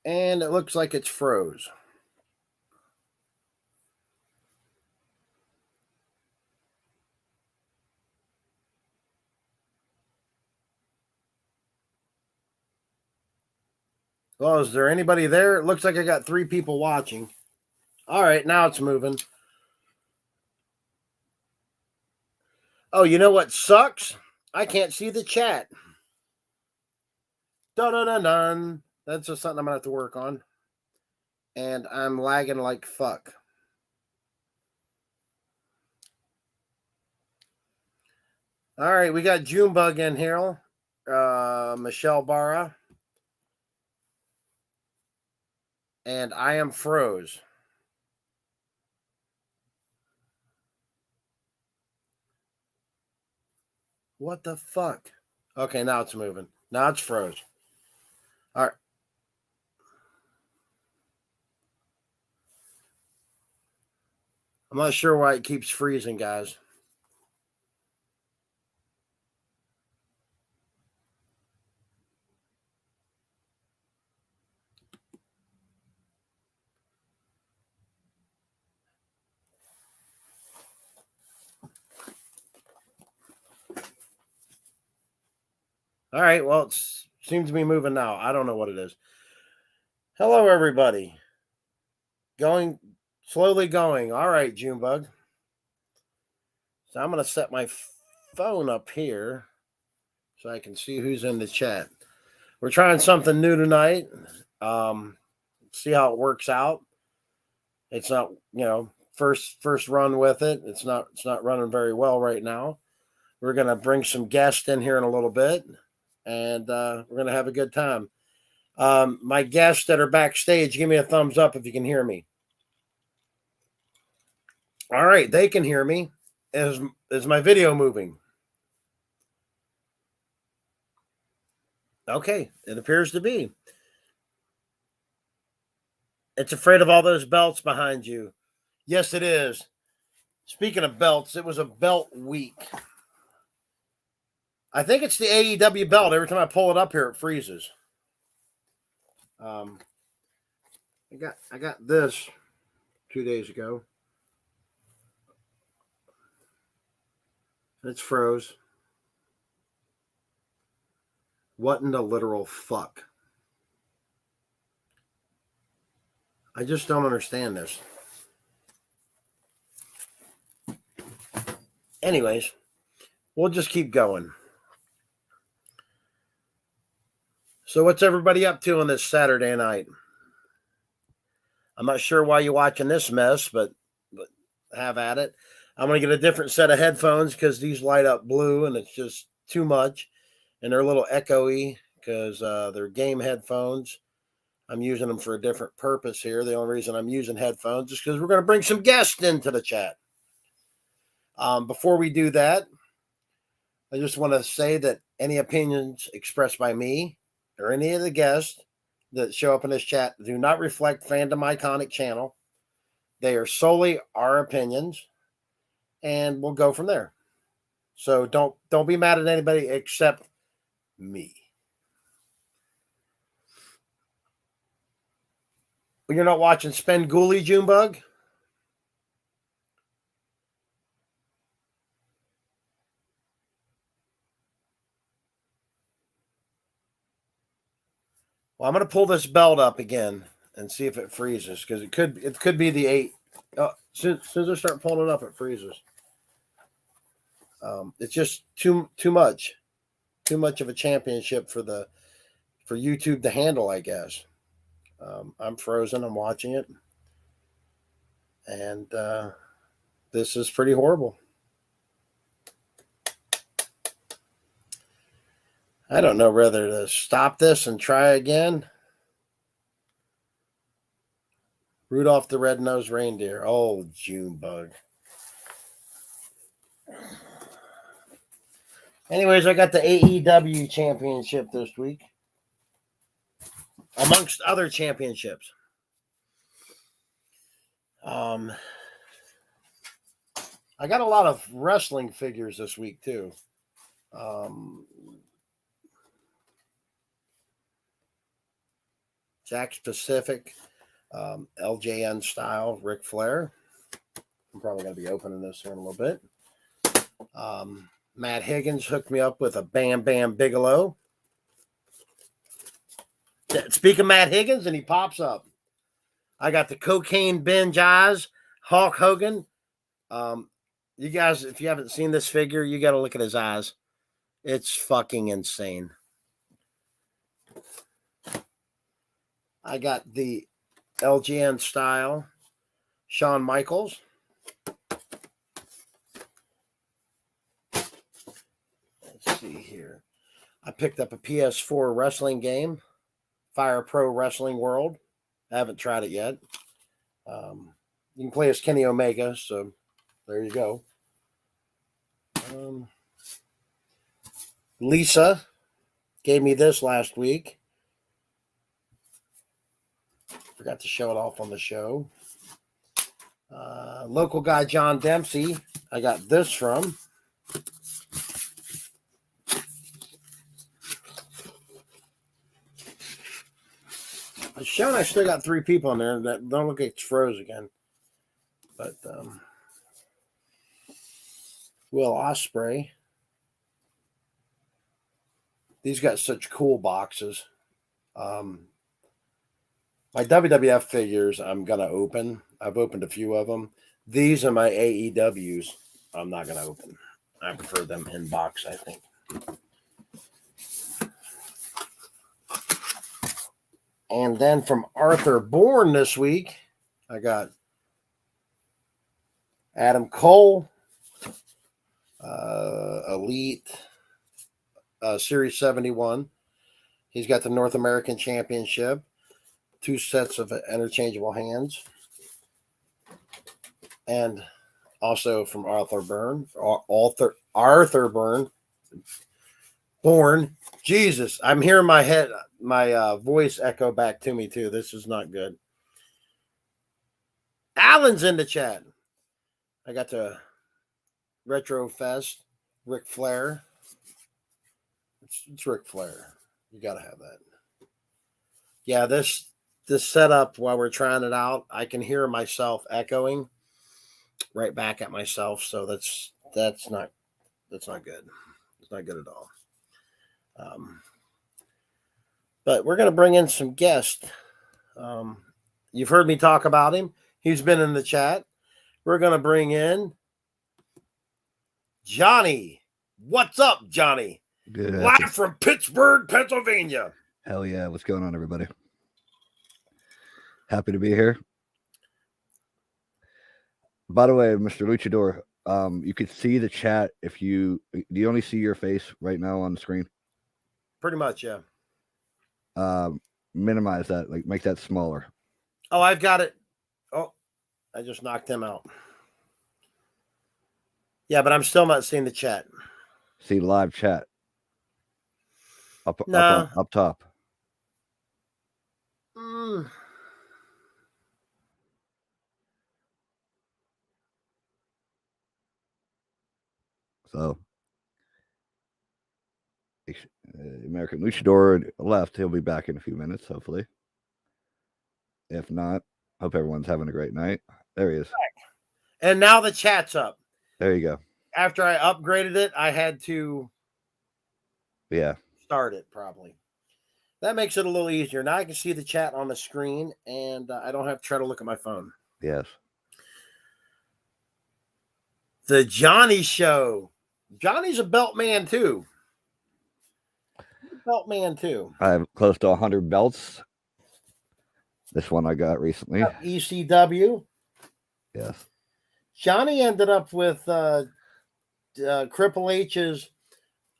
And it looks like it's froze. Well, is there anybody there? It looks like I got 3 people watching. All right, now it's moving. Oh, you know what sucks? I can't see the chat. Dun-dun-dun-dun. That's just something I'm going to have to work on. And I'm lagging like fuck. All right, we got Junebug in here. Michelle Barra. And I am froze. What the fuck? Okay, now it's moving. Now it's froze. All right. I'm not sure why it keeps freezing, guys. All right, well, it seems to be moving now. I don't know what it is. Hello, everybody. Slowly going. All right, Junebug. So I'm going to set my phone up here so I can see who's in the chat. We're trying something new tonight. See how it works out. It's not, first run with it. It's not running very well right now. We're going to bring some guests in here in a little bit, and we're going to have a good time. My guests that are backstage, give me a thumbs up if you can hear me. All right, they can hear me. Is my video moving? Okay, it appears to be. It's afraid of all those belts behind you. Yes, it is. Speaking of belts, it was a belt week. I think it's the AEW belt. Every time I pull it up here, it freezes. I got this 2 days ago. It's froze. What in the literal fuck? I just don't understand this. Anyways, we'll just keep going. So what's everybody up to on this Saturday night? I'm not sure why you're watching this mess, but have at it. I'm going to get a different set of headphones because these light up blue and it's just too much. And they're a little echoey because they're game headphones. I'm using them for a different purpose here. The only reason I'm using headphones is because we're going to bring some guests into the chat. Before we do that, I just want to say that any opinions expressed by me or any of the guests that show up in this chat do not reflect Fandom Iconic channel. They are solely our opinions, and we'll go from there. So don't be mad at anybody except me. You're not watching Spenguli, Junebug? Well, I'm going to pull this belt up again and see if it freezes because it could be the 8. Oh, as soon as I start pulling it up, it freezes. It's just too much of a championship for YouTube to handle, I guess. I'm frozen. I'm watching it, and this is pretty horrible. I don't know whether to stop this and try again. Rudolph the Red-Nosed Reindeer. Oh, Junebug. Anyways, I got the AEW Championship this week, amongst other championships. I got a lot of wrestling figures this week, too. Jack's Pacific, LJN style, Ric Flair. I'm probably going to be opening this here in a little bit. Matt Higgins hooked me up with a Bam Bam Bigelow. Speak of Matt Higgins, and he pops up. I got the Cocaine Binge Eyes, Hulk Hogan. You guys, if you haven't seen this figure, you got to look at his eyes. It's fucking insane. I got the LGN style Shawn Michaels. Let's see here. I picked up a PS4 wrestling game, Fire Pro Wrestling World. I haven't tried it yet. You can play as Kenny Omega, so there you go. Lisa gave me this last week. Forgot to show it off on the show. Local guy John Dempsey, I got this from. Sean, I still got 3 people in there that don't look like it's froze again. But Will Ospreay. These got such cool boxes. My WWF figures I'm going to open. I've opened a few of them. These are my AEWs. I'm not going to open. I prefer them in box, I think. And then from Arthur Bourne this week, I got Adam Cole, Elite, Series 71. He's got the North American Championship, 2 sets of interchangeable hands. And also from Arthur Bourne. Jesus, I'm hearing my voice echo back to me too. This is not good. Alan's in the chat. I got the Retro Fest, Ric Flair. It's Ric Flair. You got to have that. Yeah, this setup while we're trying it out, I can hear myself echoing right back at myself. So that's not good. It's not good at all. But we're going to bring in some guests. You've heard me talk about him. He's been in the chat. We're going to bring in Johnny. What's up, Johnny? Good. Live from Pittsburgh, Pennsylvania. Hell yeah. What's going on, everybody? Happy to be here. By the way, Mr. Luchador, you could see the chat if do you only see your face right now on the screen? Pretty much, yeah. Minimize that, like make that smaller. Oh, I've got it. Oh, I just knocked him out. Yeah, but I'm still not seeing the chat. See live chat. Up top. So, American Luchador left. He'll be back in a few minutes, hopefully. If not, hope everyone's having a great night. There he is. And now the chat's up. There you go. After I upgraded it, I had to start it probably. That makes it a little easier. Now I can see the chat on the screen, and I don't have to try to look at my phone. Yes. The Johnny Show. Johnny's a belt man, too. I have close to 100 belts. This one I got recently. ECW. Yes. Johnny ended up with Triple H's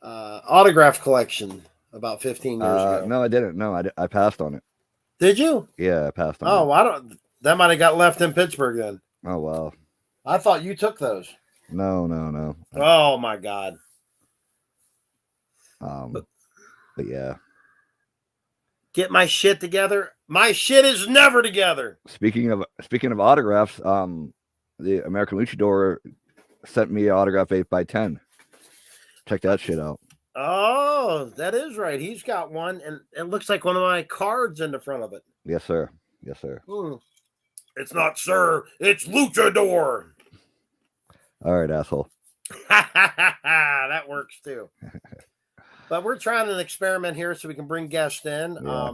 autograph collection about 15 years ago. No, I didn't. No, I passed on it. Did you? Yeah, I passed on it. Oh, that might have got left in Pittsburgh then. Oh, wow. I thought you took those. No. Oh, my God. But yeah. Get my shit together. My shit is never together. Speaking of autographs, the American Luchador sent me an autograph 8x10. Check that shit out. Oh, that is right. He's got one, and it looks like one of my cards in the front of it. Yes, sir. Yes, sir. It's not sir, it's luchador. All right, asshole. That works too. But we're trying an experiment here so we can bring guests in. Yeah.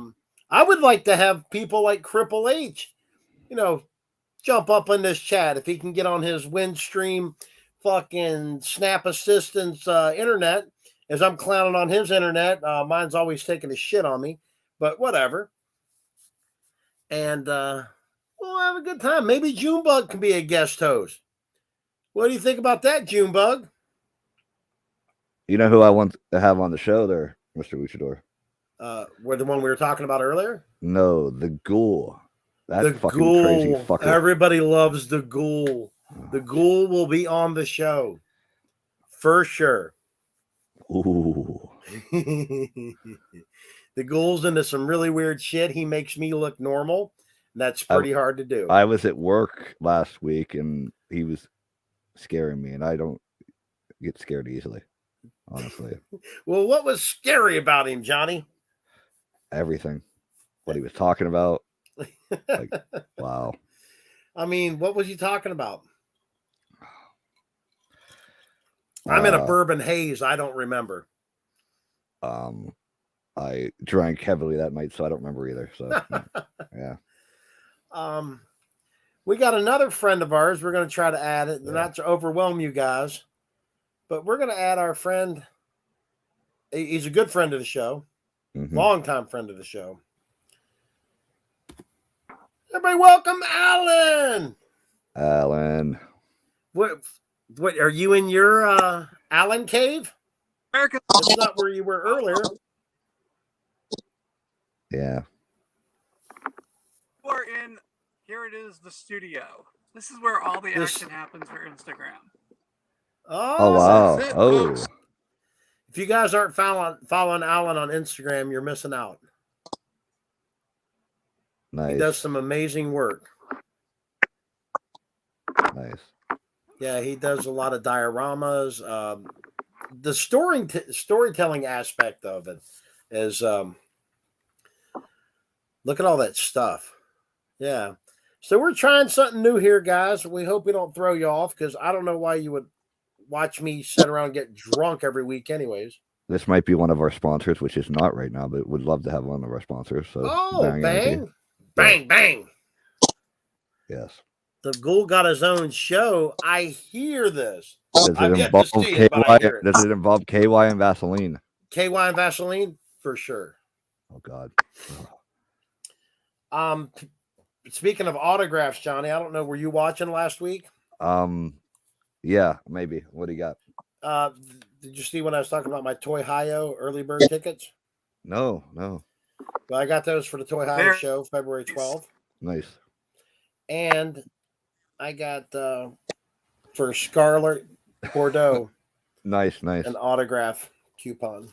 I would like to have people like Triple H, jump up in this chat if he can get on his Windstream fucking Snap Assistance internet, as I'm clowning on his internet. Mine's always taking a shit on me, but whatever. And we'll have a good time. Maybe Junebug can be a guest host. What do you think about that, Junebug? You know who I want to have on the show there, Mr. Luchador? Were the one we were talking about earlier? No, the Ghoul. That the fucking Ghoul. crazy fucker. Everybody loves the Ghoul. The Ghoul will be on the show. For sure. Ooh. The Ghoul's into some really weird shit. He makes me look normal. And that's pretty hard to do. I was at work last week and he was scaring me, and I don't get scared easily, honestly. Well, what was scary about him, Johnny? Everything. What he was talking about. Like, wow. I mean, what was he talking about? I'm in a bourbon haze. I don't remember. I drank heavily that night, so I don't remember either. So, yeah. We got another friend of ours. We're going to try to add it, not to overwhelm you guys, but we're going to add our friend. He's a good friend of the show, longtime friend of the show. Everybody, welcome Alan. Alan. What are you in your Allen cave? America. That's not where you were earlier. Yeah. We're in. Here it is, the studio. This is where all the action happens for Instagram. Oh wow. That's it, Oh. folks. If you guys aren't following Alan on Instagram, you're missing out. Nice. He does some amazing work. Nice. Yeah, he does a lot of dioramas. The storytelling aspect of it is look at all that stuff. Yeah. So we're trying something new here, guys. We hope we don't throw you off, because I don't know why you would watch me sit around and get drunk every week anyways. This might be one of our sponsors, which is not right now, but would love to have one of our sponsors. So bang. Yes. The Ghoul got his own show. I hear this. Does it involve KY and Vaseline? KY and Vaseline? For sure. Oh, God. Speaking of autographs, Johnny, I don't know. Were you watching last week? Yeah, maybe. What do you got? Did you see when I was talking about my Toy Hio early bird tickets? No. Well, I got those for the Toy Hio show, February 12th. Nice. And I got for Scarlet Bordeaux. Nice. An autograph coupon.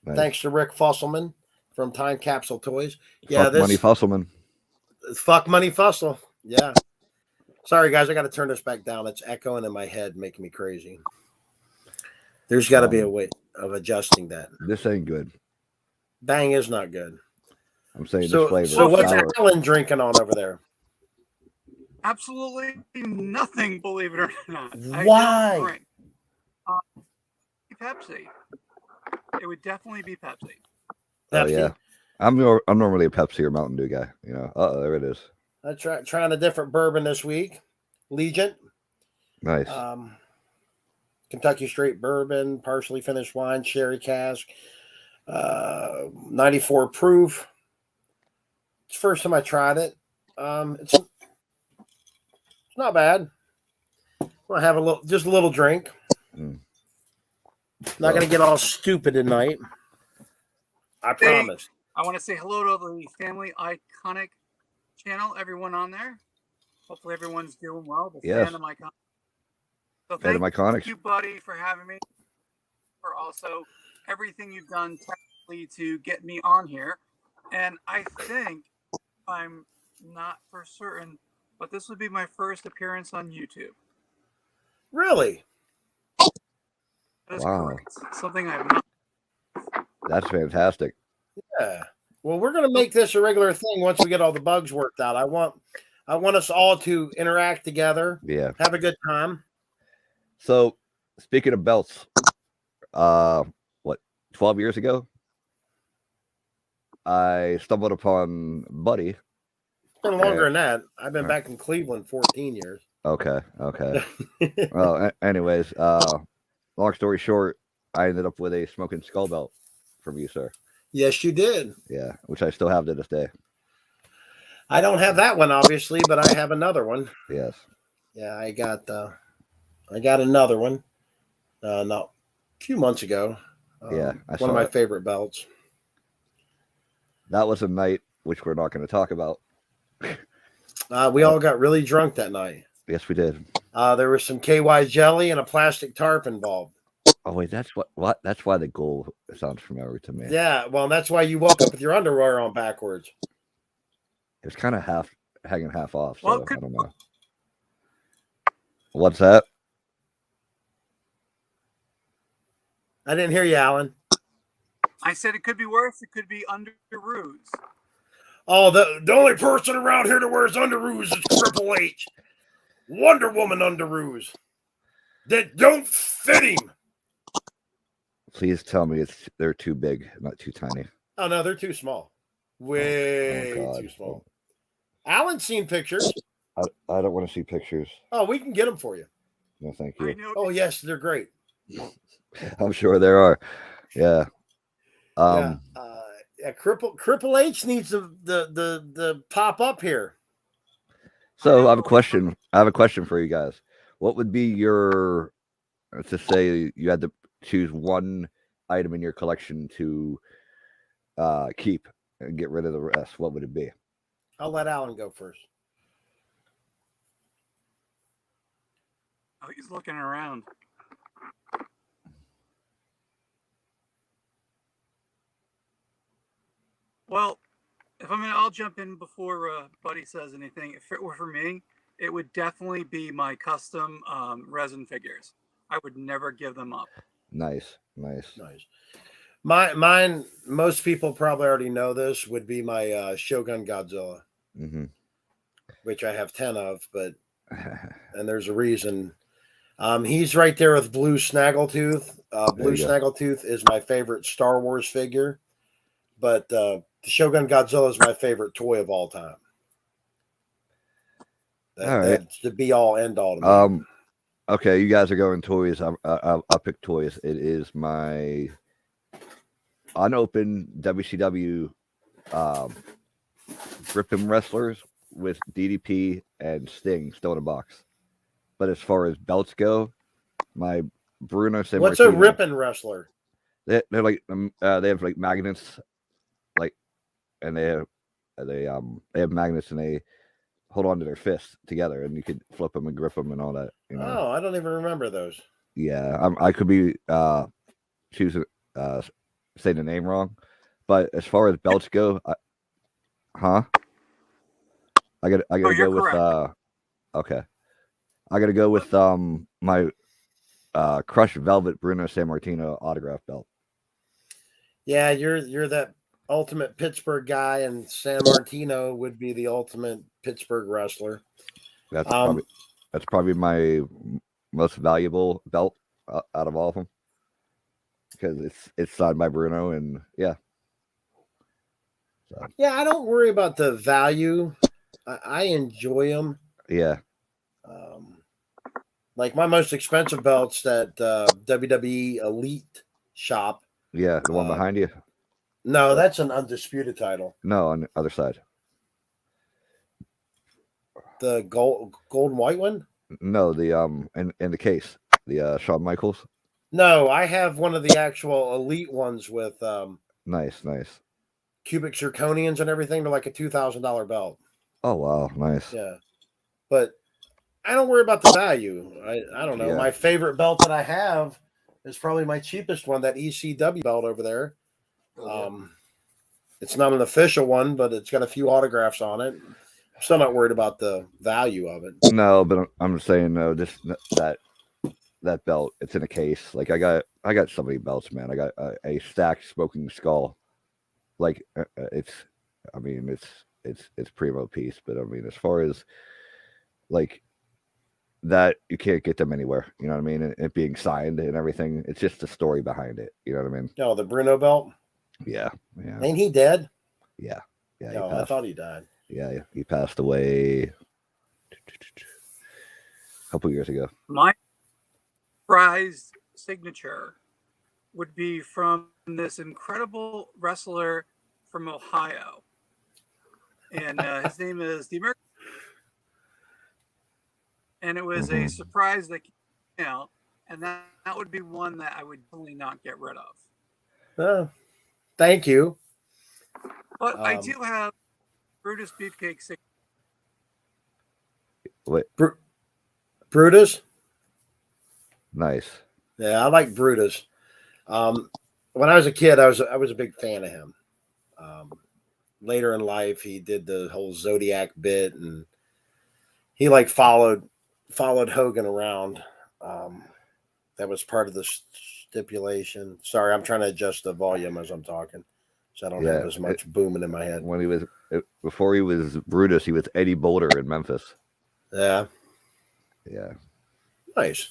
Nice. Thanks to Rick Fusselman from Time Capsule Toys. Money Fusselman. Fuck Money Fussel. Yeah. Sorry, guys. I got to turn this back down. It's echoing in my head, making me crazy. There's got to be a way of adjusting that. This ain't good. Bang is not good. I'm saying so, this flavor. So what's Alan drinking on over there? Absolutely nothing, believe it or not. Why? Pepsi. It would definitely be Pepsi. Oh, yeah. I'm normally a Pepsi or Mountain Dew guy. There it is. I'm trying a different bourbon this week. Legion. Nice. Kentucky Straight Bourbon, partially finished wine, sherry cask, 94 proof. It's the first time I tried it. It's not bad. I'll have a little drink. Not going to get all stupid tonight. I promise. I want to say hello to the Family Iconic channel, everyone on there. Hopefully everyone's doing well. Yes. Fandom Iconic. So thank you, buddy, for having me. For also everything you've done technically to get me on here. And I think, I'm not for certain, but this would be my first appearance on YouTube. Really? That is correct. Something I have not. That's fantastic. Yeah. Well, we're going to make this a regular thing once we get all the bugs worked out. I want us all to interact together, Yeah. have a good time. So, speaking of belts, 12 years ago, I stumbled upon Buddy. It's been longer than that. I've been back in Cleveland 14 years. Okay. Well, anyways, long story short, I ended up with a smoking skull belt from you, sir. Yes, you did. Yeah, which I still have to this day. I don't have that one, obviously, but I have another one. Yes. Yeah, I got another one. Not a few months ago. Yeah, one of my favorite belts. That was a night which we're not going to talk about. We all got really drunk that night. Yes, we did. There was some KY jelly and a plastic tarp involved. Oh wait, that's what? That's why the goal sounds familiar to me. Yeah, well, that's why you woke up with your underwear on backwards. It was kind of hanging half off. So Well, I don't know. What's that? I didn't hear you, Alan. I said it could be worse. It could be underoos. Oh, the only person around here that wears underoos is Triple H. Wonder Woman underoos that don't fit him. Please tell me they're too big, not too tiny. Oh no, they're too small. Way too small. Alan's seen pictures. I don't want to see pictures. Oh, we can get them for you. No, thank you. Oh yes, they're great. I'm sure there are. Yeah. Triple H needs the pop up here. So I have a question. I have a question for you guys. What would be your, let's just say you had to choose one item in your collection to keep and get rid of the rest? What would it be? I'll let Alan go first. Oh, he's looking around. Well, I'll jump in before Buddy says anything. If it were for me, it would definitely be my custom resin figures. I would never give them up. Nice. Mine, most people probably already know this, would be my Shogun Godzilla, which I have 10 of, and there's a reason. He's right there with Blue Snaggletooth. Blue Snaggletooth is my favorite Star Wars figure, but the Shogun Godzilla is my favorite toy of all time. That's the be all end all to me. Okay, you guys are going toys. I'll pick toys. It is my unopened WCW Griffin wrestlers with DDP and Sting still in a box. But as far as belts go, my Bruno Sammartino. What's a ripping wrestler? They're like they have like magnets, and they have magnets, and they hold on to their fists together, and you could flip them and grip them and all that. You know? Oh, I don't even remember those. Yeah, I could be choosing saying the name wrong, but as far as belts go, I gotta go with okay. I gotta go with my crushed velvet Bruno Sammartino autograph belt. Yeah, you're that ultimate Pittsburgh guy, and San Martino would be the ultimate Pittsburgh wrestler. That's probably my most valuable belt out of all of them, because it's signed by Bruno, and yeah. So. Yeah, I don't worry about the value. I enjoy them. Yeah. Like my most expensive belts that WWE Elite shop. Yeah, the one behind you. No, that's an undisputed title. No, on the other side. The gold and white one? No, the in the case, the Shawn Michaels. No, I have one of the actual elite ones with nice cubic zirconians and everything. They're like a $2,000 belt. Oh wow, nice. Yeah, but I don't worry about the value. I don't know. Yeah. My favorite belt that I have is probably my cheapest one, that ECW belt over there. It's not an official one, but it's got a few autographs on it. I'm still not worried about the value of it. No, but I'm saying no. That belt, it's in a case. Like I got so many belts, man. I got a stacked smoking skull like it's, I mean, it's primo piece, but I mean, as far as like that, you can't get them anywhere. You know what I mean? And it being signed and everything, it's just the story behind it. You know what I mean? No, the Bruno belt. Yeah, yeah, Ain't he dead? yeah, yeah. No, I thought he died. Yeah, he passed away a couple years ago. My prized signature would be from this incredible wrestler from Ohio, and his name is the American. And it was a surprise that came out, and that would be one that I would definitely not get rid of. Thank you. But I do have Brutus Beefcake. Wait, Brutus? nice. Yeah, I like Brutus. When I was a kid, I was a big fan of him. Later in life, he did the whole Zodiac bit, and he like followed Hogan around. That was part of the stipulation. Sorry, I'm trying to adjust the volume as I'm talking, so I don't have as much booming in my head. When he was before he was Brutus, he was Eddie Boulder in Memphis. Yeah. Nice.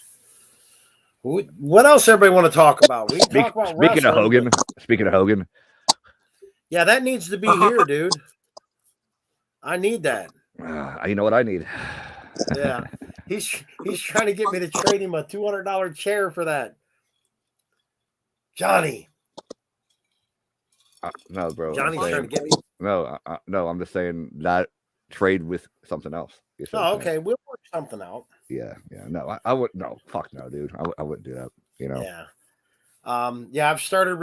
What else everybody want to talk about? We can talk about speaking of Hogan. Yeah, that needs to be here, dude. I need that. You know what I need? Yeah. He's trying to get me to trade him a $200 chair for that. Johnny. No, bro. Johnny's trying to get me. No, no. I'm just saying that trade with something else. Oh, okay. We'll work something out. Yeah. No, I would. No, fuck no, dude. I wouldn't do that. You know. Yeah. I've started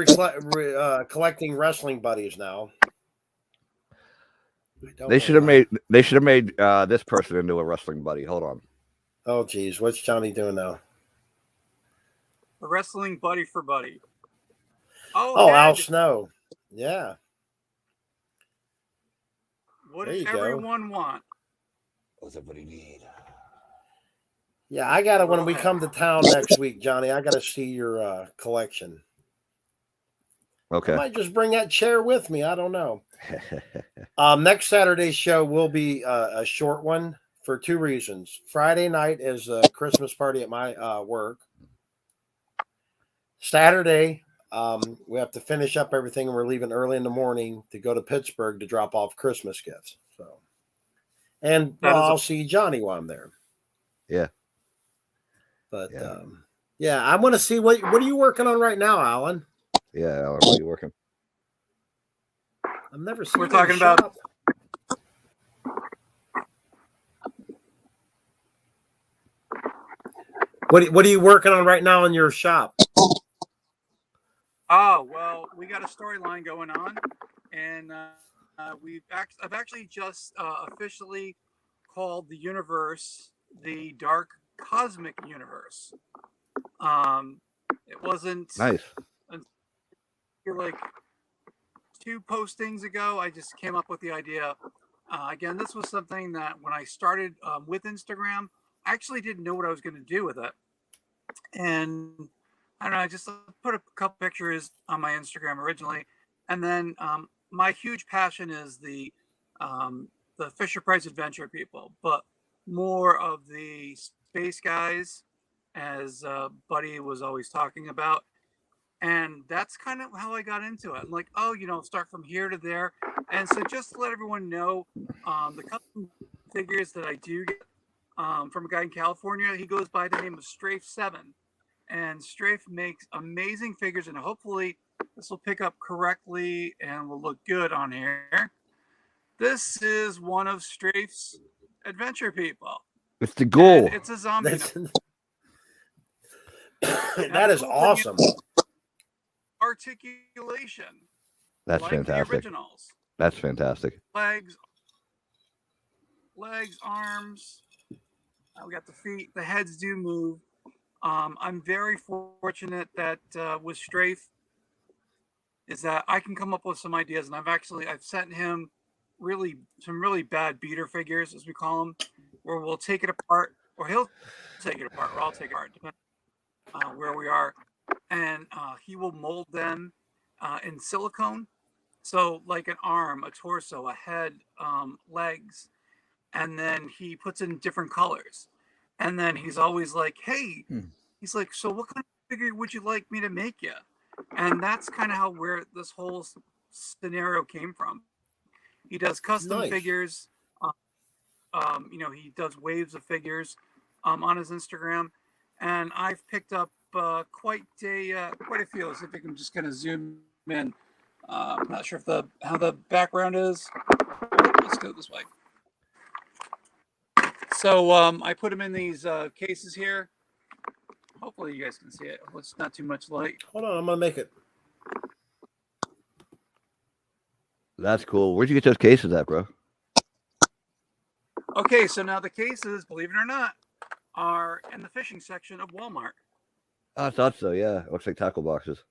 collecting wrestling buddies now. They should have made this person into a wrestling buddy. Hold on. Oh, geez. What's Johnny doing now? A wrestling buddy for buddy. Oh, Al Snow. Yeah. What does everyone want? What's everybody need? Yeah, I got to, when we come to town next week, Johnny, I got to see your collection. Okay. I might just bring that chair with me. I don't know. Next Saturday's show will be a short one for two reasons. Friday night is a Christmas party at my work. Saturday, we have to finish up everything, and we're leaving early in the morning to go to Pittsburgh to drop off Christmas gifts. So, and I'll see Johnny while I'm there. Yeah. But yeah, I want to see what are you working on right now, Alan? Yeah, Alan, what are you working? I've never seen. We're talking about. What are you working on right now in your shop? Oh, well, we got a storyline going on, and I've actually just officially called the universe the Dark Cosmic Universe. It wasn't nice. Like 2 postings ago, I just came up with the idea. Again, this was something that when I started with Instagram, I actually didn't know what I was going to do with it. And I don't know, I just put a couple pictures on my Instagram originally. And then my huge passion is the Fisher Price adventure people, but more of the space guys, as Buddy was always talking about. And that's kind of how I got into it. I'm like, oh, start from here to there. And so just to let everyone know, the custom figures that I do get from a guy in California, he goes by the name of Strafe7. And Strafe makes amazing figures, and hopefully this will pick up correctly and will look good on here. This is one of Strafe's adventure people. It's the goal. And it's a zombie. That is awesome. Articulation. That's like fantastic. The originals. That's fantastic. Legs, arms. We got the feet. The heads do move. I'm very fortunate that with Strafe is that I can come up with some ideas, and I've sent him some really bad beater figures, as we call them, where we'll take it apart, or he'll take it apart, or I'll take it apart, depending on where we are, and he will mold them in silicone, So like an arm, a torso, a head, legs, and then he puts in different colors. And then he's always like, "Hey," he's like, "So what kind of figure would you like me to make you?" And that's kind of how where this whole scenario came from. He does custom Nice. figures. He does waves of figures on his Instagram, and I've picked up quite a few. Let's see if we can just kind of zoom in. I'm not sure if how the background is. Let's go this way. So I put them in these cases here. Hopefully you guys can see it. It's not too much light. Hold on, I'm gonna make it. That's cool. Where'd you get those cases at, bro? Okay, so now the cases, believe it or not, are in the fishing section of Walmart. I thought so. Yeah, it looks like tackle boxes.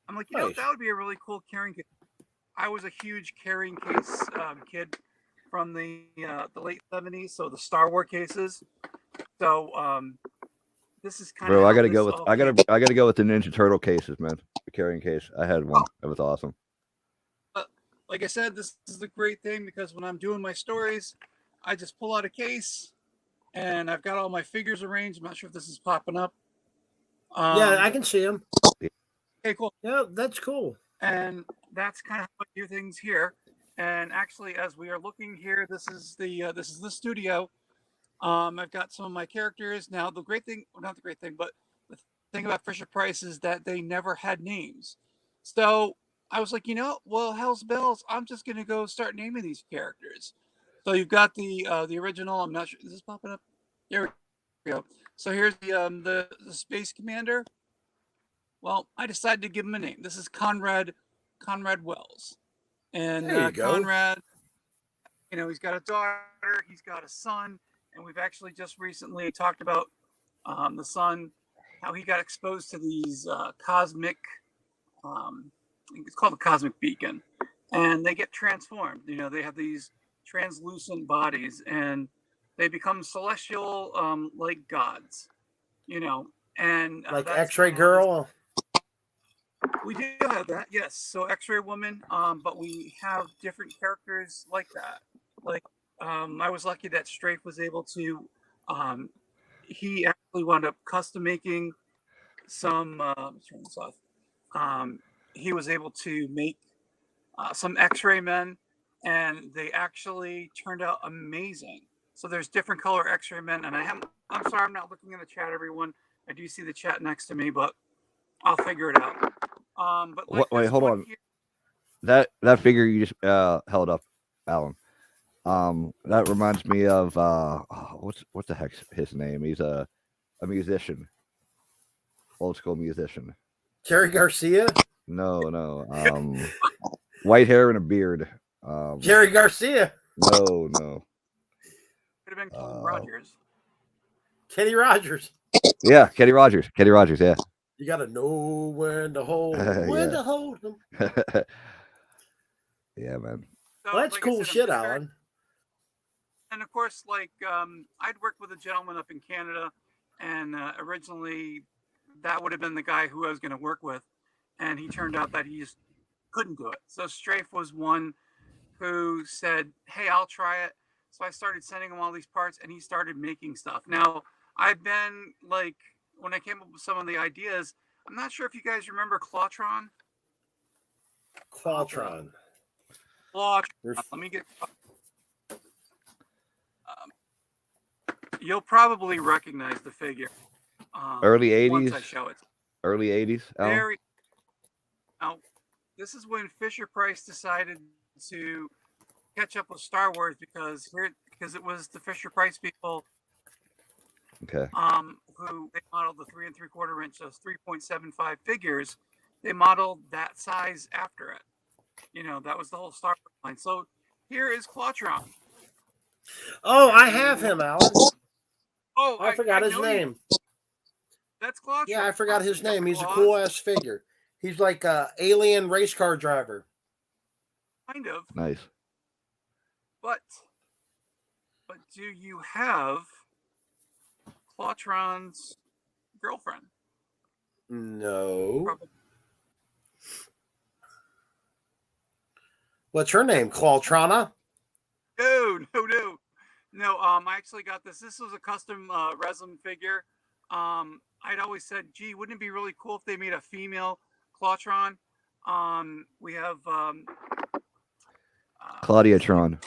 I'm like, that would be a really cool carrying case. I was a huge carrying case kid from the late '70s, so the Star Wars cases. So this is kind of. Bro, I gotta go with the Ninja Turtle cases, man. The carrying case. I had one. It was awesome. Like I said, this is the great thing because when I'm doing my stories, I just pull out a case and I've got all my figures arranged. I'm not sure if this is popping up. Yeah, I can see them. Okay, cool. Yeah, that's cool. And that's kind of how I do things here. And actually, as we are looking here, this is the studio. I've got some of my characters now. The great thing, well, not the great thing, but the thing about Fisher Price is that they never had names. So I was like, well, hell's bells. I'm just gonna go start naming these characters. So you've got the original. I'm not sure. Is this popping up? Here we go. So here's the Space Commander. Well, I decided to give him a name. This is Conrad Wells, and There you go. Conrad. He's got a daughter. He's got a son, and we've actually just recently talked about the son, how he got exposed to these cosmic. It's called the cosmic beacon, and they get transformed. They have these translucent bodies, and they become celestial, like gods. And like X-Ray Girl. We do have that, yes. So X-Ray Woman, but we have different characters like that. Like I was lucky that Strafe was able to. He actually wound up custom making some. Let's turn this off. He was able to make some X-Ray men, and they actually turned out amazing. So there's different color X-Ray men, and I'm sorry, I'm not looking in the chat, everyone. I do see the chat next to me, but I'll figure it out. But like wait, hold on. Here, that figure you just held up, Alan. That reminds me of what the heck's his name? He's a musician, old school musician. Jerry Garcia? No. White hair and a beard. Jerry Garcia. No. could have been Kenny Rogers. Kenny Rogers. Yeah, Kenny Rogers. Yeah. You gotta know when to hold him. To hold him. Yeah, man. So, Well, that's like cool I said, shit, Alan. And of course, I'd worked with a gentleman up in Canada, and originally that would have been the guy who I was going to work with, and he turned out that he just couldn't do it. So Strafe was one who said, "Hey, I'll try it." So I started sending him all these parts, and he started making stuff. Now I've been when I came up with some of the ideas, I'm not sure if you guys remember Clautron. Clautron. Let me get. You'll probably recognize the figure. Early 80s. Once I show it. Early 80s. Now, this is when Fisher Price decided to catch up with Star Wars because it was the Fisher Price people. Okay. Who they modeled the 3 3/4 inch, those 3.75 figures. They modeled that size after it. That was the whole Star Wars line. So here is Clautron. Oh, I have him, Alan. Oh, I forgot his name. That's Clautron. Yeah, I forgot his name. He's a cool ass figure. He's like a alien race car driver. Kind of. Nice. But do you have Clautron's girlfriend? No. Probably. What's her name? Clautrona? No. I actually got this. This was a custom resin figure. I'd always said, gee, wouldn't it be really cool if they made a female Clautron? We have Claudiatron.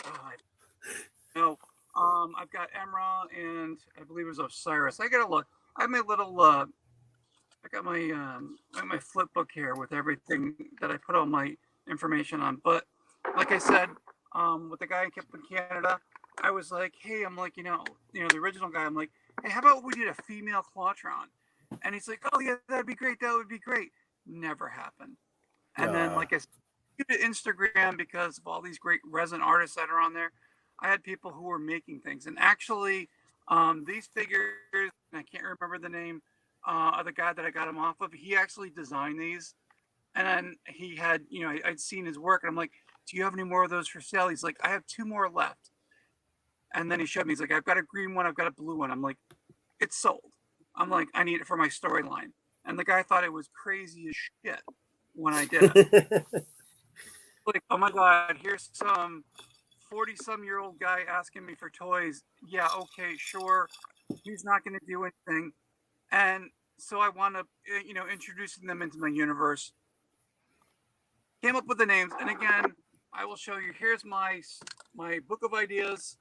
No. I've got Emra and I believe it was Osiris. I gotta look. I have my little I got my flip book here with everything that I put all my information on. But like I said, with the guy I kept in Canada, I was like, hey, I'm like, the original guy, I'm like, hey, how about we did a female Clautron? And he's like, oh yeah, that'd be great. That would be great. Never happened. And then, like I said, Instagram, because of all these great resin artists that are on there, I had people who were making things. And actually, these figures, I can't remember the name of the guy that I got them off of. He actually designed these. And then he had, I'd seen his work. And I'm like, do you have any more of those for sale? He's like, I have 2 more left. And then he showed me, he's like, I've got a green one, I've got a blue one. I'm like, it's sold. I'm like, I need it for my storyline. And the guy thought it was crazy as shit when I did it. Like, oh my God, here's some 40-some-year-old guy asking me for toys. Yeah, okay, sure. He's not going to do anything. And so I wound up, introducing them into my universe. Came up with the names. And again, I will show you. Here's my book of ideas.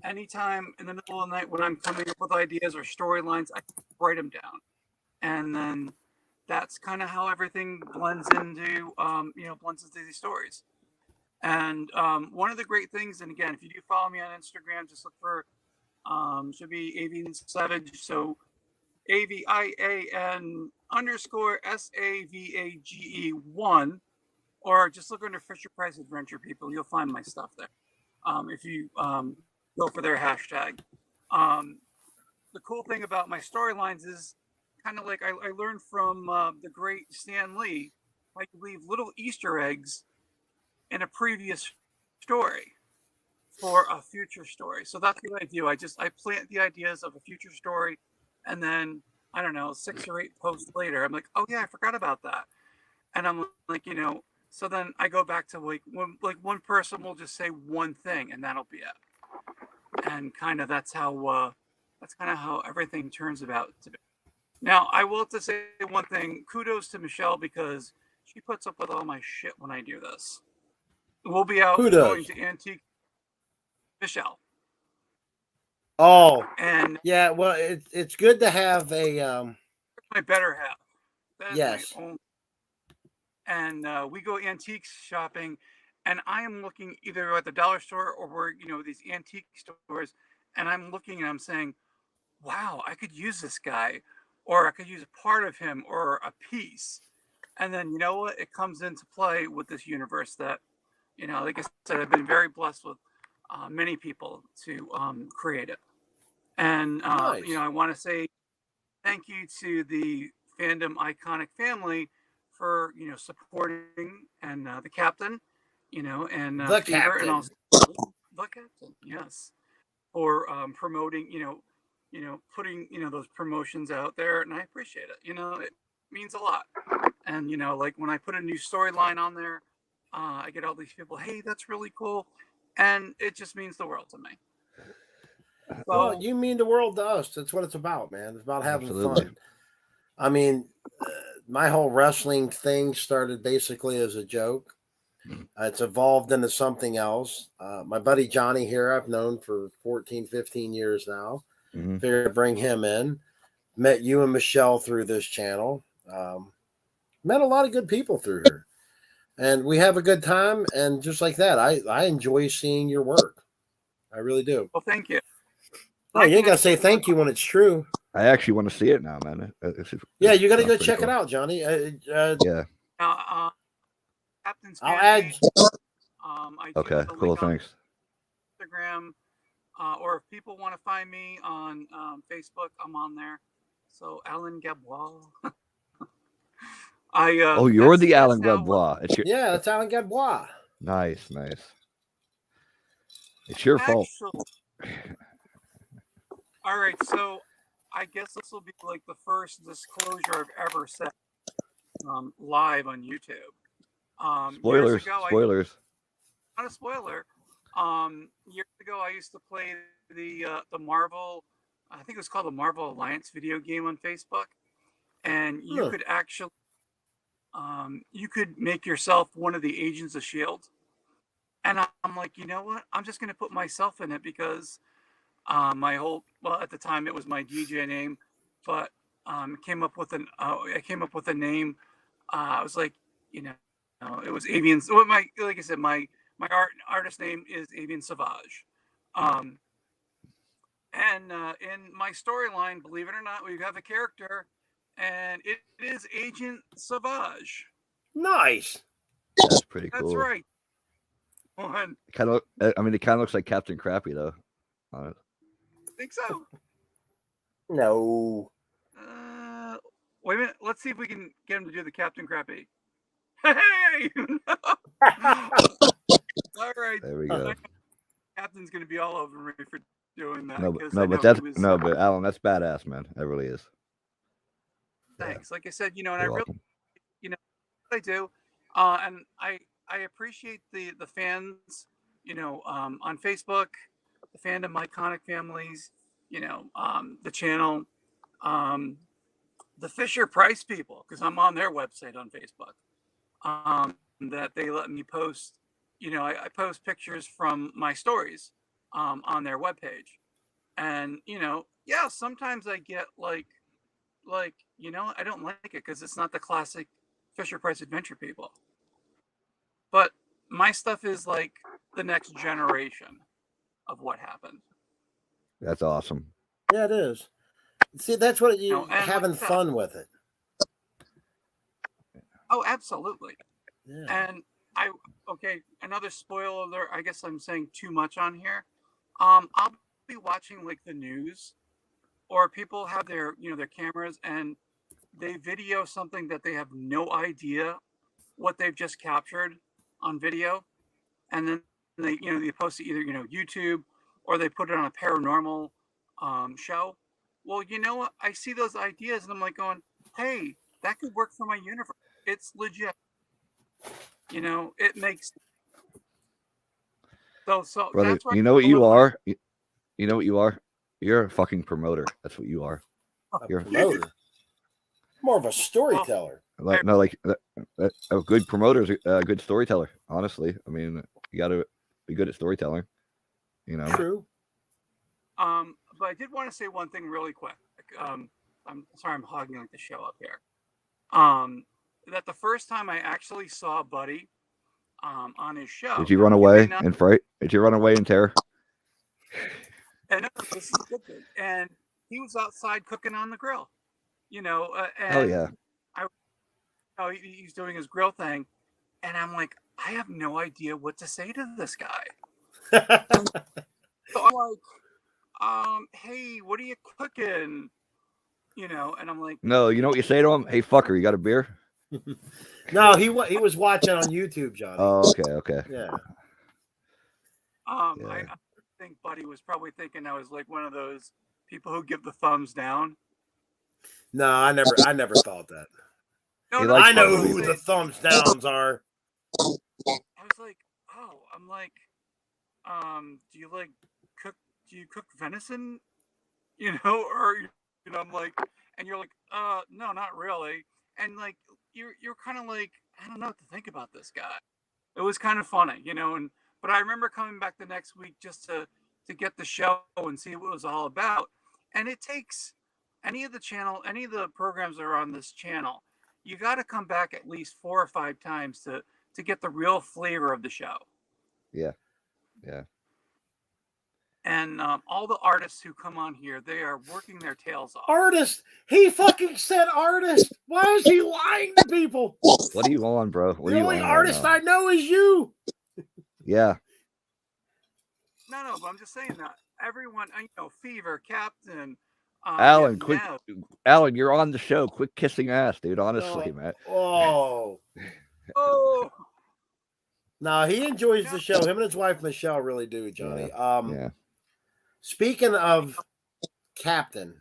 Anytime in the middle of the night when I'm coming up with ideas or storylines, I write them down. And then that's kind of how everything blends into these stories. And one of the great things, and again, if you do follow me on Instagram, just look for, should be Avian Savage. So AVIAN_SAVAGE1, or just look under Fisher Price Adventure People. You'll find my stuff there. If you go for their hashtag. The cool thing about my storylines is kind of like I learned from the great Stan Lee. I could leave little Easter eggs in a previous story for a future story. So that's what I do. I plant the ideas of a future story, and then I don't know, 6 or 8 posts later, I'm like, oh yeah, I forgot about that. And I'm like, so then I go back to one person will just say one thing, and that'll be it. And kind of that's kind of how everything turns about to be. Now, I will have to say one thing. Kudos to Michelle, because she puts up with all my shit when I do this. We'll be out going to Antique. Michelle. Oh, and yeah. Well, it's good to have a my better half. That yes. And we go antique shopping, and I am looking either at the dollar store or where these antique stores, and I'm looking and I'm saying, wow, I could use this guy, or I could use a part of him or a piece. And then you know what? It comes into play with this universe that, like I said, I've been very blessed with many people to create it. And Nice. I want to say thank you to the fandom iconic family for supporting, and the captain, and the Fever, captain, and also the captain, yes, for promoting, putting those promotions out there, and I appreciate it. It means a lot. And like when I put a new storyline on there, I get all these people, hey, that's really cool, and it just means the world to me. So, well, you mean the world to us. That's what it's about, man. It's about having fun. I mean, my whole wrestling thing started basically as a joke. It's evolved into something else. My buddy Johnny here, I've known for 14, 15 years now. Mm-hmm. Figured to bring him in. Met you and Michelle through this channel. Met a lot of good people through here. And we have a good time. And just like that, I enjoy seeing your work. I really do. Well, thank you. Oh, you ain't got to say thank you when it's true. I actually want to see it now, man. Yeah, you got to go check it out, Johnny. Yeah. Captain's I'll add. Okay, cool. Thanks. Instagram, or if people want to find me on Facebook, I'm on there. So Alan Gabois. You're the Alan Gabois. Yeah, that's Alan Gabois. Nice. It's your fault. All right, so I guess this will be like the first disclosure I've ever said live on YouTube. Spoilers. not a spoiler. Years ago, I used to play the Marvel. I think it was called the Marvel Alliance video game on Facebook, and you could actually, you could make yourself one of the agents of Shield. And I'm like, you know what? I'm just going to put myself in it because my whole, well, at the time it was my DJ name, but I came up with a name. I was like, you know, it was Avian. What like I said, my artist name is Avian Savage. And in my storyline, believe it or not, we have a character, and it is Agent Savage. Nice. That's pretty cool. That's right. One. Kind of. I mean, it kind of looks like Captain Crappy, though. I think so. No. Wait a minute. Let's see if we can get him to do the Captain Crappy. Hey! All right. There we go. Captain's going to be all over me for doing that. But Alan, that's badass, man. That really is. Thanks. Like I said, and You're I really, welcome. what I do, and I appreciate the fans, on Facebook, the fandom, Iconic Families, the channel, the Fisher Price people, because I'm on their website on Facebook, that they let me post. I post pictures from my stories on their webpage, and sometimes I get like I don't like it because it's not the classic Fisher Price adventure people, but my stuff is like the next generation of what happened. That's awesome. Yeah, it is. See, that's what you having like fun with it. Oh, absolutely. Yeah. And another spoiler alert. I guess I'm saying too much on here. I'll be watching like the news, or people have their cameras and they video something that they have no idea what they've just captured on video, and then they post it either YouTube, or they put it on a paranormal show. Well, you know what? I see those ideas and I'm like going, hey, that could work for my universe. It's legit. It makes so Brother, that's you know what you are? You know what you are? You're a fucking promoter. That's what you are. You're a promoter. More of a storyteller. A good promoter is a good storyteller. Honestly, I mean, you got to be good at storytelling. True. But I did want to say one thing really quick. I'm sorry, I'm hogging like the show up here. That the first time I actually saw Buddy, on his show. Did you run away in fright? Did you run away in terror? And this is a good thing. And he was outside cooking on the grill. And Oh yeah. He's doing his grill thing, and I'm like, I have no idea what to say to this guy. So I'm like, hey, what are you cooking? And I'm like, no, you know what you say to him? Hey, fucker, you got a beer? No, he was watching on YouTube, Johnny. Oh, okay. Yeah. I think Buddy was probably thinking I was like one of those people who give the thumbs down. No, I never thought that. No, I know who the thumbs downs are. I was like, oh, I'm like, do you cook venison? Or I'm like, and you're like, no, not really. And like, you're kind of like, I don't know what to think about this guy. It was kind of funny, but I remember coming back the next week just to get the show and see what it was all about. And it takes any of the programs that are on this channel, you got to come back at least 4 or 5 times to get the real flavor of the show. Yeah. And all the artists who come on here, they are working their tails off. Artist? He fucking said artist. Why is he lying to people? What are you on, bro? The only artist I know is you. Yeah. No, but I'm just saying that everyone, Fever, Captain, Alan, quick, Alan, you're on the show. Quit kissing ass, dude. Honestly, man. Oh. No, he enjoys the show. Him and his wife Michelle really do, Johnny. Yeah. Speaking of Captain,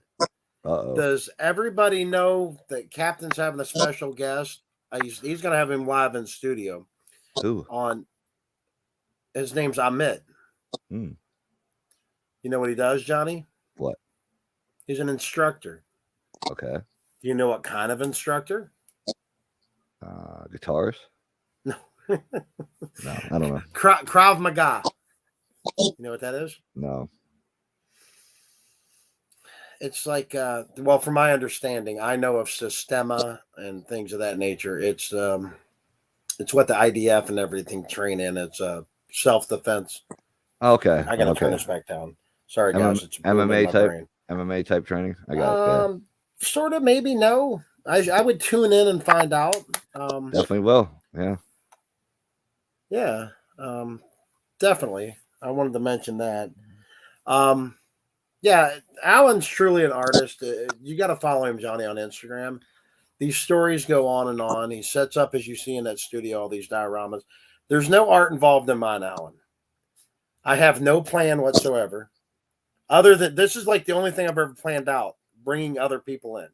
does everybody know that Captain's having a special guest? He's going to have him live in studio. Who? On His name's Amit. Hmm. You know what he does, Johnny? What? He's an instructor. Okay. Do you know what kind of instructor? Guitars? No. No, I don't know. Krav Maga. You know what that is? No. It's like, well, from my understanding, I know of Sistema and things of that nature. It's what the IDF and everything train in. It's self-defense. Okay. I gotta turn okay. this back down. Sorry, guys. It's MMA my type. brain. MMA type training. I got it. Sort of, maybe no. I would tune in and find out. Definitely will. Yeah. Yeah. Definitely. I wanted to mention that. Yeah, Alan's truly an artist. You got to follow him, Johnny, on Instagram. These stories go on and on. He sets up, as you see in that studio, all these dioramas. There's no art involved in mine, Alan. I have no plan whatsoever. Other than this is like the only thing I've ever planned out, bringing other people in.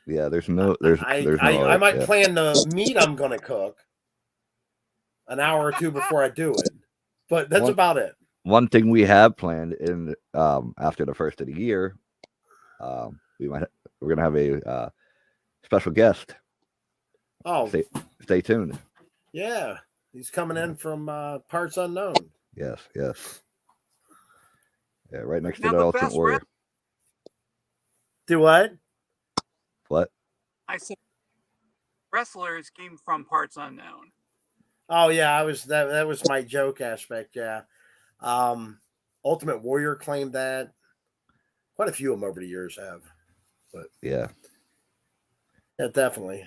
There's no I might plan the meat I'm going to cook an hour or two before I do it, but that's about it. One thing we have planned in after the first of the year, we're gonna have a special guest. Oh, stay tuned. Yeah, he's coming in from parts unknown. Yes. Yeah, right next to the Ultimate Warrior. Do what? What? I said wrestlers came from parts unknown. Oh yeah, that was my joke aspect. Yeah, Ultimate Warrior claimed that. Quite a few of them over the years have, but yeah, definitely.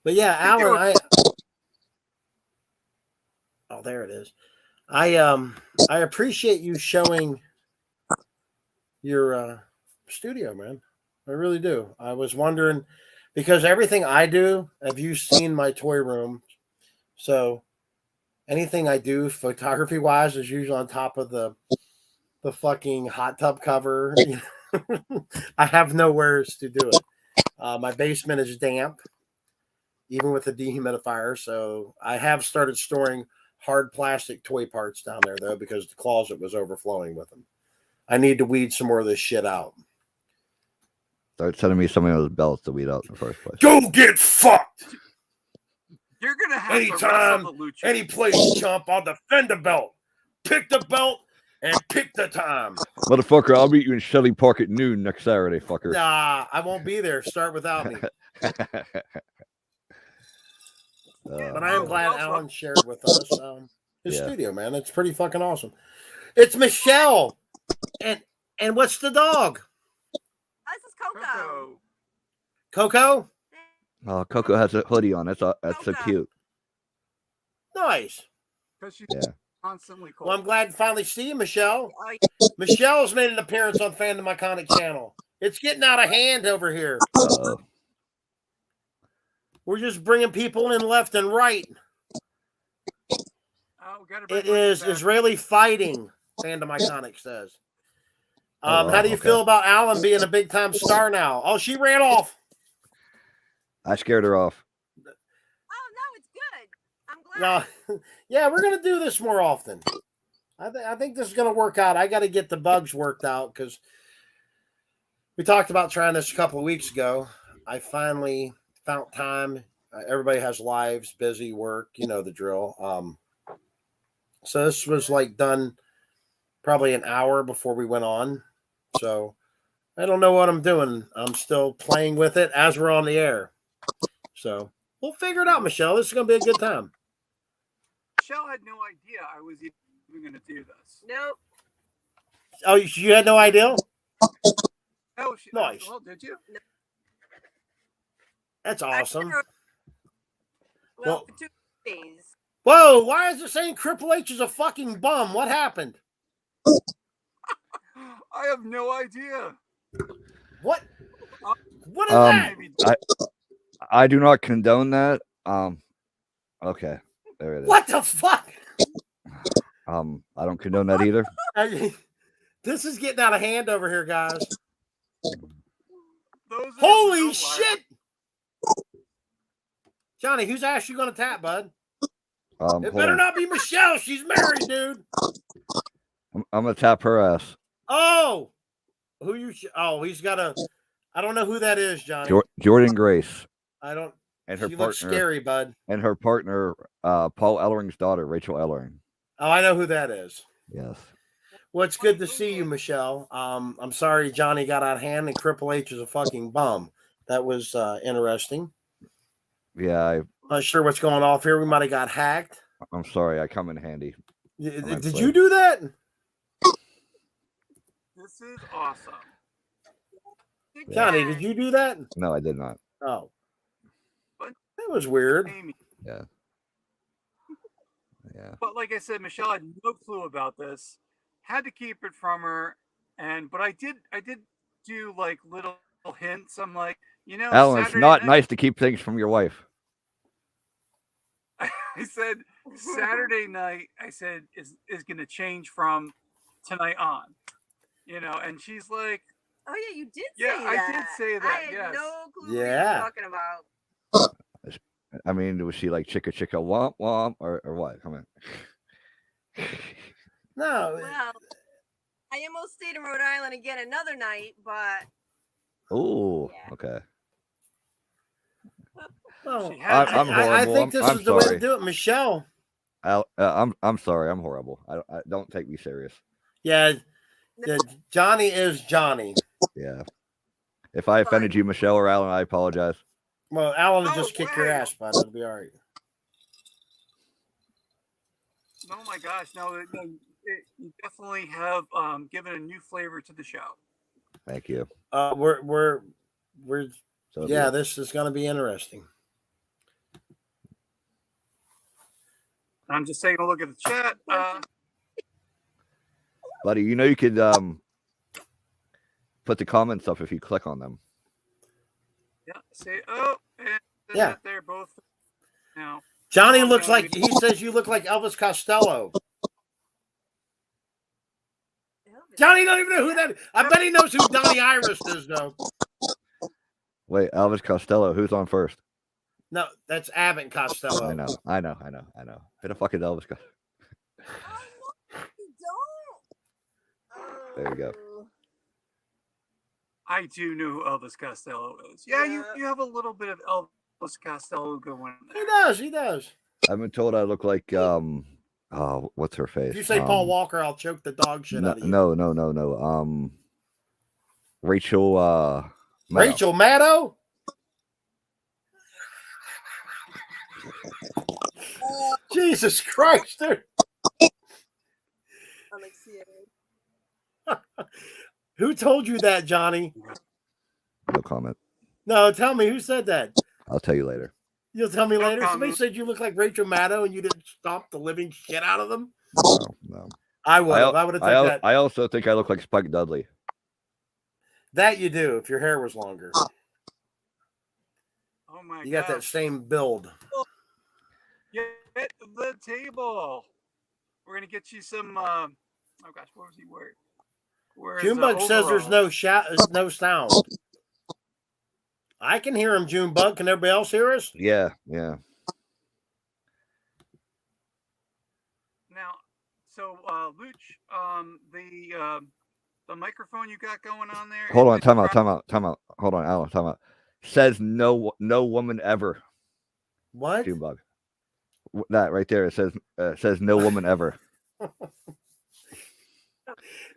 But yeah, Alan, oh, there it is. I appreciate you showing your studio, man. I really do. I was wondering because everything I do, have you seen my toy room? So anything I do photography wise is usually on top of the fucking hot tub cover. I have nowhere to do it. My basement is damp, even with the dehumidifier. So I have started storing hard plastic toy parts down there though, because the closet was overflowing with them. I need to weed some more of this shit out. Start sending me some of those belts to weed out in the first place. Go get fucked. You're gonna have anytime, to wrestle the lucha. Any place, chump, I'll defend the belt. Pick the belt and pick the time. Motherfucker, I'll meet you in Shelley Park at noon next Saturday, fucker. Nah, I won't be there. Start without me. But I am glad Alan shared with us his studio, man. It's pretty fucking awesome. It's Michelle. And what's the dog? This is Coco. Coco? Oh, Coco has a hoodie on. That's so cute. Nice. Because she's constantly cold. Well, I'm glad to finally see you, Michelle. Michelle's made an appearance on Fandom Iconic channel. It's getting out of hand over here. We're just bringing people in left and right. It is Israeli fighting, Fandom Iconic says. How do you feel about Alan being a big-time star now? Oh, she ran off. I scared her off. Oh, no, it's good. I'm glad. Yeah, we're going to do this more often. I think this is going to work out. I got to get the bugs worked out because we talked about trying this a couple of weeks ago. I finally found time. Everybody has lives, busy work. You know the drill. So this was like done probably an hour before we went on. So I don't know what I'm doing. I'm still playing with it as we're on the air. So we'll figure it out, Michelle. This is going to be a good time. Michelle had no idea I was even going to do this. Nope. Oh, you had no idea? Oh, nice. Well, did you? No. That's awesome. Well, for 2 days. Whoa, why is it saying Triple H is a fucking bum? What happened? I have no idea. What? What is that? I do not condone that. Okay. There it is. What the fuck? I don't condone that either. This is getting out of hand over here, guys. Holy shit! Johnny, whose ass you gonna tap, bud? It hold better on. not be Michelle. She's married, dude. I'm gonna tap her ass. Oh, who you? Oh, he's got a. I don't know who that is, Johnny. Jordan Grace I don't. and her She partner. looks scary, bud. And her partner, Paul Ellering's daughter, Rachel Ellering. Oh, I know who that is. Yes. Well, it's good to see you, Michelle. I'm sorry Johnny got out of hand and Triple H is a fucking bum. That was interesting. Yeah, Not sure what's going off here. We might have got hacked. I'm sorry. I come in handy. Did you do that? This is awesome. Johnny, did you do that? No, I did not. Oh. But that was weird. Amy. Yeah. Yeah. But like I said, Michelle had no clue about this. Had to keep it from her, but I did do like little hints. I'm like, Alan, Saturday it's not night, nice to keep things from your wife. I said Saturday night. I said is going to change from tonight on, and she's like, Oh yeah, you did yeah, say I that. did say that. I had Yes. no clue what Yeah. you were talking about. I mean, was she like chicka chicka womp womp or what? Come on. No. Well, I almost stayed in Rhode Island again another night, but Oh, Yeah. okay. Well, She had- I'm I horrible. think this I'm is the way sorry. to do it, Michelle. I'm sorry. I'm horrible. I don't take me serious. Yeah, Johnny is Johnny. Yeah. If I offended you, Michelle or Alan, I apologize. Well, Alan will No just kick your way. ass, bud. It'll be all right. oh my gosh, no, you definitely have given a new flavor to the show. Thank you. We're So yeah, this is going to be interesting. I'm just taking a look at the chat. buddy, you could put the comments up if you click on them. Yeah, say and Yeah. they're both now. Johnny Oh, looks Johnny. like, he says you look like Elvis Costello. Johnny don't even know who that is. I bet he knows who Donnie Iris is, though. Wait, Elvis Costello, who's on first? No, that's Abbott Costello. I know. Who the fuck is Elvis Costello? There you go. I do know who Elvis Costello is. Yeah, you have a little bit of Elvis Costello going there. He does. I've been told I look like what's her face? If you say Paul Walker, I'll choke the dog shit out of you. No. Rachel Maddow. Rachel Maddow? Jesus Christ, dude. Who told you that, Johnny? No comment. No, tell me who said that. I'll tell you later. You'll tell me later. comment. Somebody said you look like Rachel Maddow and you didn't stomp the living shit out of them. No. I would have. I would have took that. I also think I look like Spike Dudley. That you do if your hair was longer. Oh my god. You got that same build. Get the table. We're gonna get you some oh gosh, what was he wearing? Junebug says there's no sound. I can hear him, Junebug. Can everybody else hear us? Yeah. Now, so Luch, the microphone you got going on there. Hold on, time out. Hold on, Alan, time out. Says no woman ever. What? Junebug. That right there. It says no woman ever.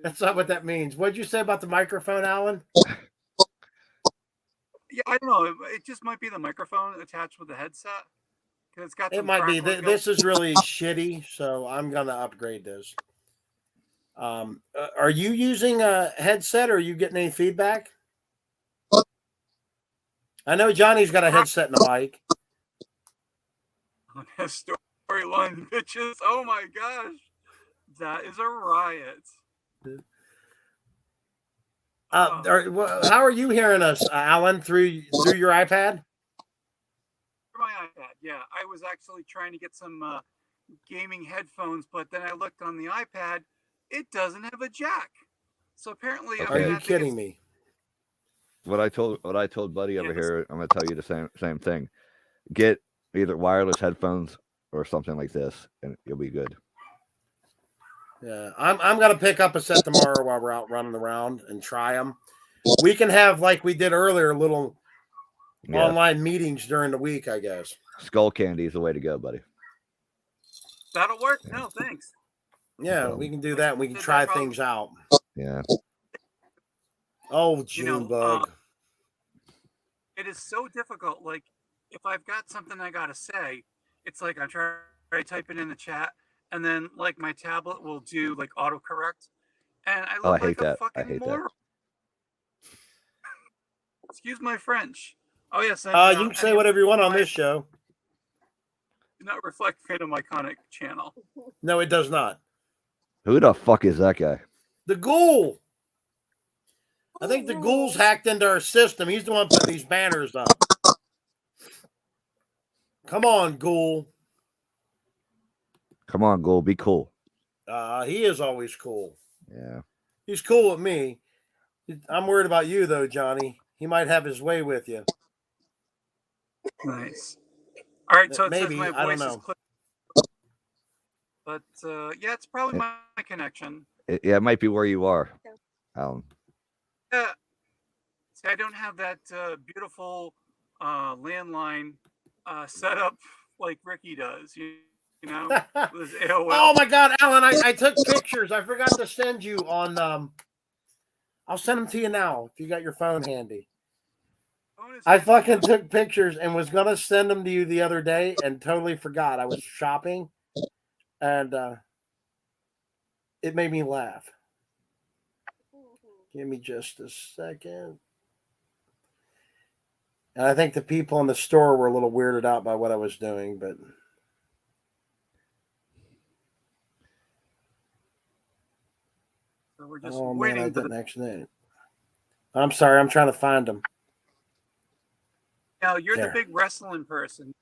That's not what that means. What did you say about the microphone, Alan? Yeah, I don't know. It just might be the microphone attached with the headset. It's got. It might be. This is really shitty, so I'm gonna upgrade this. Are you using a headset, or are you getting any feedback? I know Johnny's got a headset and a mic. Storyline, bitches! Oh my gosh, that is a riot. How are you hearing us, Alan? Through your iPad? My iPad, yeah. I was actually trying to get some gaming headphones, but then I looked on the iPad. It doesn't have a jack. So apparently, Okay. Are you kidding me? What I told Buddy over here, I'm gonna tell you the same thing. Get either wireless headphones or something like this, and you'll be good. Yeah, I'm gonna pick up a set tomorrow while we're out running around and try them. We can have, like we did earlier, little online meetings during the week, I guess. Skull candy is the way to go, buddy. That'll work. No, thanks. Yeah, we can do that. And we can try things out. Yeah. Oh, June bug. It is so difficult. Like, if I've got something I gotta say, it's like I'm trying to type it in the chat, and then like my tablet will do like autocorrect, and I look like a fucking moron. Excuse my French. Oh yes. And, you can say whatever you want on this show. Do not reflect Freedom Iconic channel. No, it does not. Who the fuck is that guy? The Ghoul. I think the Ghoul's hacked into our system. He's the one putting these banners up. Come on, Ghoul. Come on, Ghoul. Be cool. He is always cool. Yeah. He's cool with me. I'm worried about you, though, Johnny. He might have his way with you. Nice. All right, so it maybe, says my I don't voice is know. clipped. But, yeah, it's probably my connection. It might be where you are, Alan. See, I don't have that beautiful landline set up like Ricky does, you know, with his AOL. Oh, my God, Alan, I took pictures. I forgot to send you on... I'll send them to you now if you got your phone handy. I fucking took pictures and was going to send them to you the other day and totally forgot. I was shopping, and it made me laugh. Give me just a second. And I think the people in the store were a little weirded out by what I was doing, but... So we're just oh, waiting. man, I didn't actually... I'm sorry, I'm trying to find them. Now, you're the big wrestling person.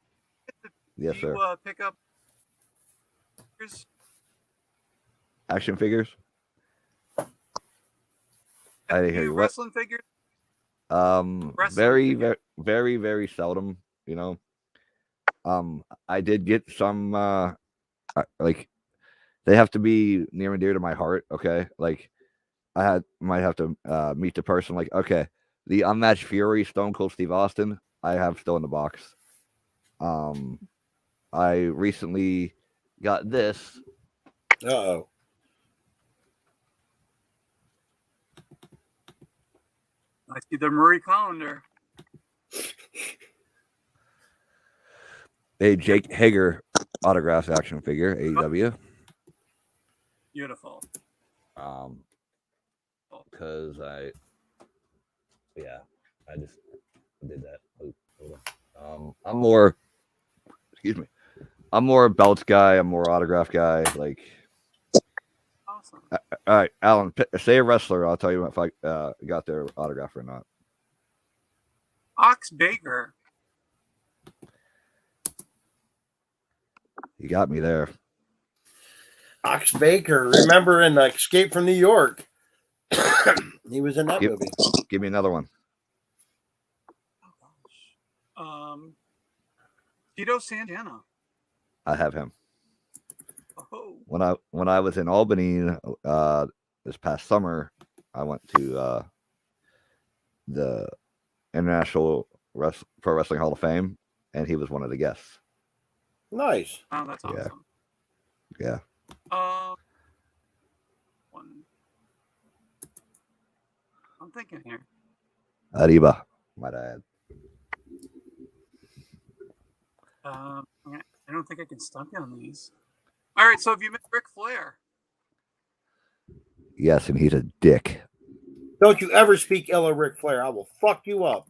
Yes, sir. Do you pick up action figures? I didn't hear you. Wrestling figures? Very, very, very seldom, you know. I did get some, like, they have to be near and dear to my heart, okay? Like, might have to meet the person, like, okay, the Unmatched Fury, Stone Cold Steve Austin, I have still in the box. I recently got this. Uh-oh. I see the Marie Callender. A Jake Hager autographed action figure, AEW. Beautiful. Because I just did that. I'm more, excuse me, I'm more a belts guy. I'm more autograph guy. Like, awesome. All right, Alan, say a wrestler. I'll tell you if I got their autograph or not. Ox Baker. You got me there. Ox Baker. Remember in Escape from New York? He was in that movie. Give me another one. Tito Santana. I have him. Oh. When I was in Albany this past summer, I went to the International Pro Wrestling Hall of Fame, and he was one of the guests. Nice. Oh, that's awesome. Yeah. I'm thinking here. Arriba, might I add. I don't think I can stump you on these. All right, so have you met Ric Flair? Yes, and he's a dick. Don't you ever speak ill of Ric Flair. I will fuck you up.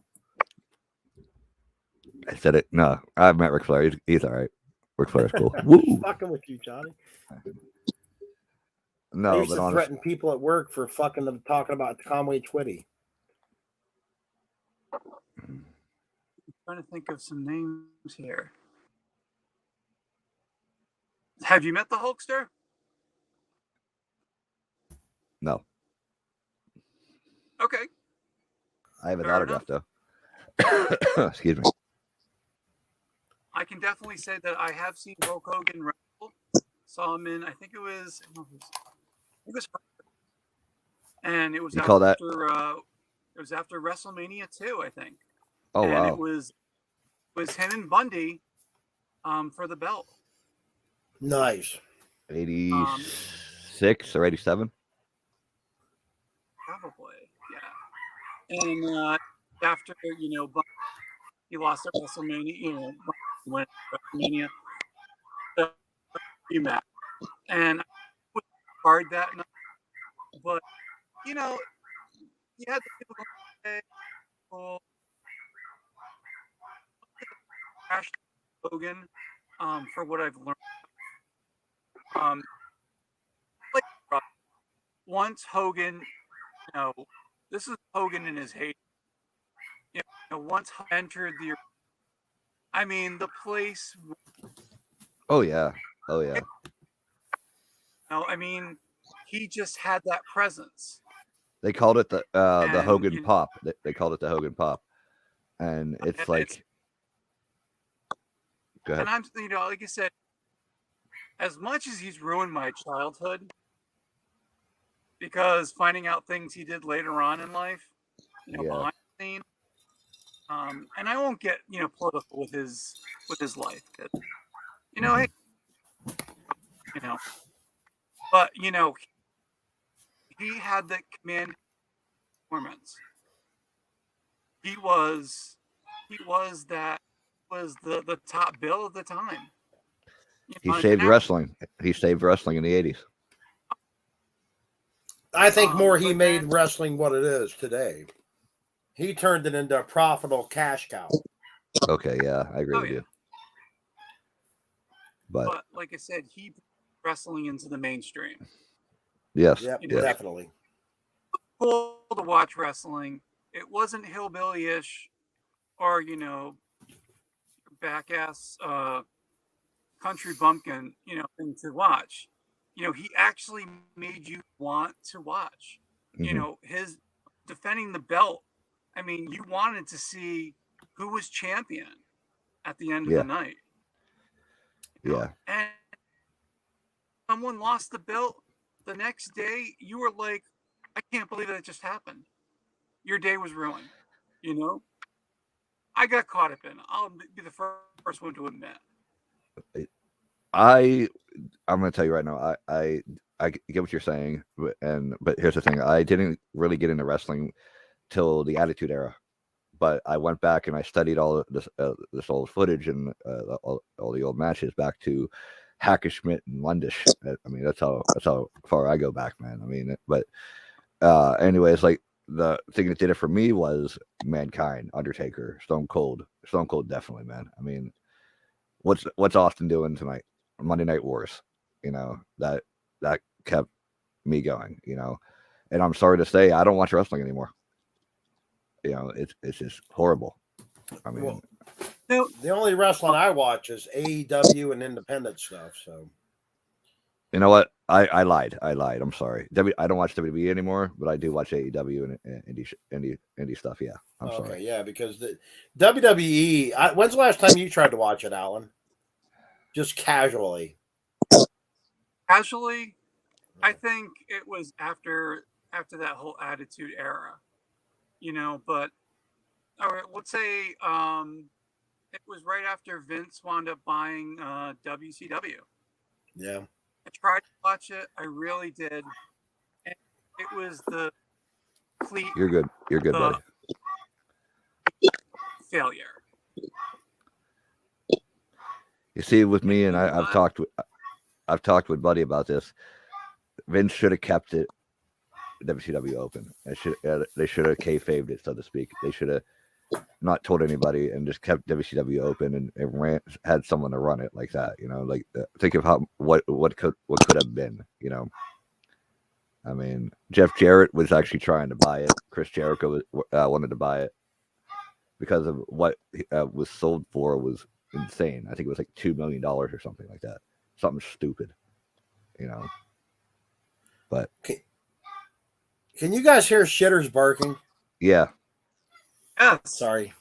I said it. No, I've met Ric Flair. He's all right. Ric Flair's cool. Woo. Fucking with you, Johnny. No, I used but to honestly, threaten people at work for fucking them talking about Conway Twitty. I'm trying to think of some names here. Have you met the Hulkster? no. Okay. I have an Fair autograph though. Excuse me. I I can definitely say that I have seen Hulk Hogan wrestle. Saw him in, I think it was, and it was You call that? It was after WrestleMania 2, I think. Oh, and wow. it was him and Bundy for the belt. Nice. 86 or 87? Probably, yeah. And after, Bundy, he lost at WrestleMania, went to WrestleMania rematch. And I was hard that night, but, you had the people say, well, Ash Hogan, for what I've learned. Like once Hogan, this is Hogan in his heyday. Once entered the place. Oh yeah. He just had that presence. They called it the Hogan Pop. They called it the Hogan Pop, and it's like. Go ahead. And I'm, like I said, as much as he's ruined my childhood, because finding out things he did later on in life, behind the scene, and I won't get political with his life, hey, but he had that command performance. He was the top bill of the time. He saved wrestling. He saved wrestling in the 80s. I think more he made wrestling what it is today. He turned it into a profitable cash cow. Okay, yeah, I agree with you. But like I said, he brought wrestling into the mainstream. Yes, yep, yes. Definitely. Cool to watch wrestling. It wasn't hillbilly-ish or back-ass country bumpkin, thing to watch. He actually made you want to watch. Mm-hmm. His defending the belt. You wanted to see who was champion at the end of the night. Yeah. And someone lost the belt the next day, you were like, I can't believe that just happened. Your day was ruined. I got caught up in it. I'll be the first one to admit. I'm going to tell you right now, I get what you're saying, but here's the thing: I didn't really get into wrestling till the Attitude Era, but I went back and I studied all of this old footage and all the old matches back to Hackenschmidt and Lundish. That's how far I go back, man. But anyways, like the thing that did it for me was Mankind, Undertaker, Stone Cold, definitely, man. What's Austin doing tonight? Monday Night Wars, that kept me going, and I'm sorry to say I don't watch wrestling anymore. It's just horrible. The only wrestling I watch is AEW and independent stuff. So, you know what? I lied. I'm sorry. I don't watch WWE anymore, but I do watch AEW and indie stuff. Yeah, I'm sorry. Yeah, because the WWE. When's the last time you tried to watch it, Alan? Just casually. Casually, I think it was after that whole Attitude Era, But all right, let's say it was right after Vince wound up buying WCW. Yeah, I tried to watch it. I really did. And it was the complete. You're good. You're good, buddy. Failure. You see, with me, and I've talked with Buddy about this. Vince should have kept it WCW open. They should have kayfabed it, so to speak. They should have not told anybody and just kept WCW open and had someone to run it like that. Think of what could have been. Jeff Jarrett was actually trying to buy it. Chris Jericho wanted to buy it because of what was sold for was insane. I think it was like $2 million or something like that. Something stupid, But can you guys hear shitters barking? Yeah. Yes. Sorry,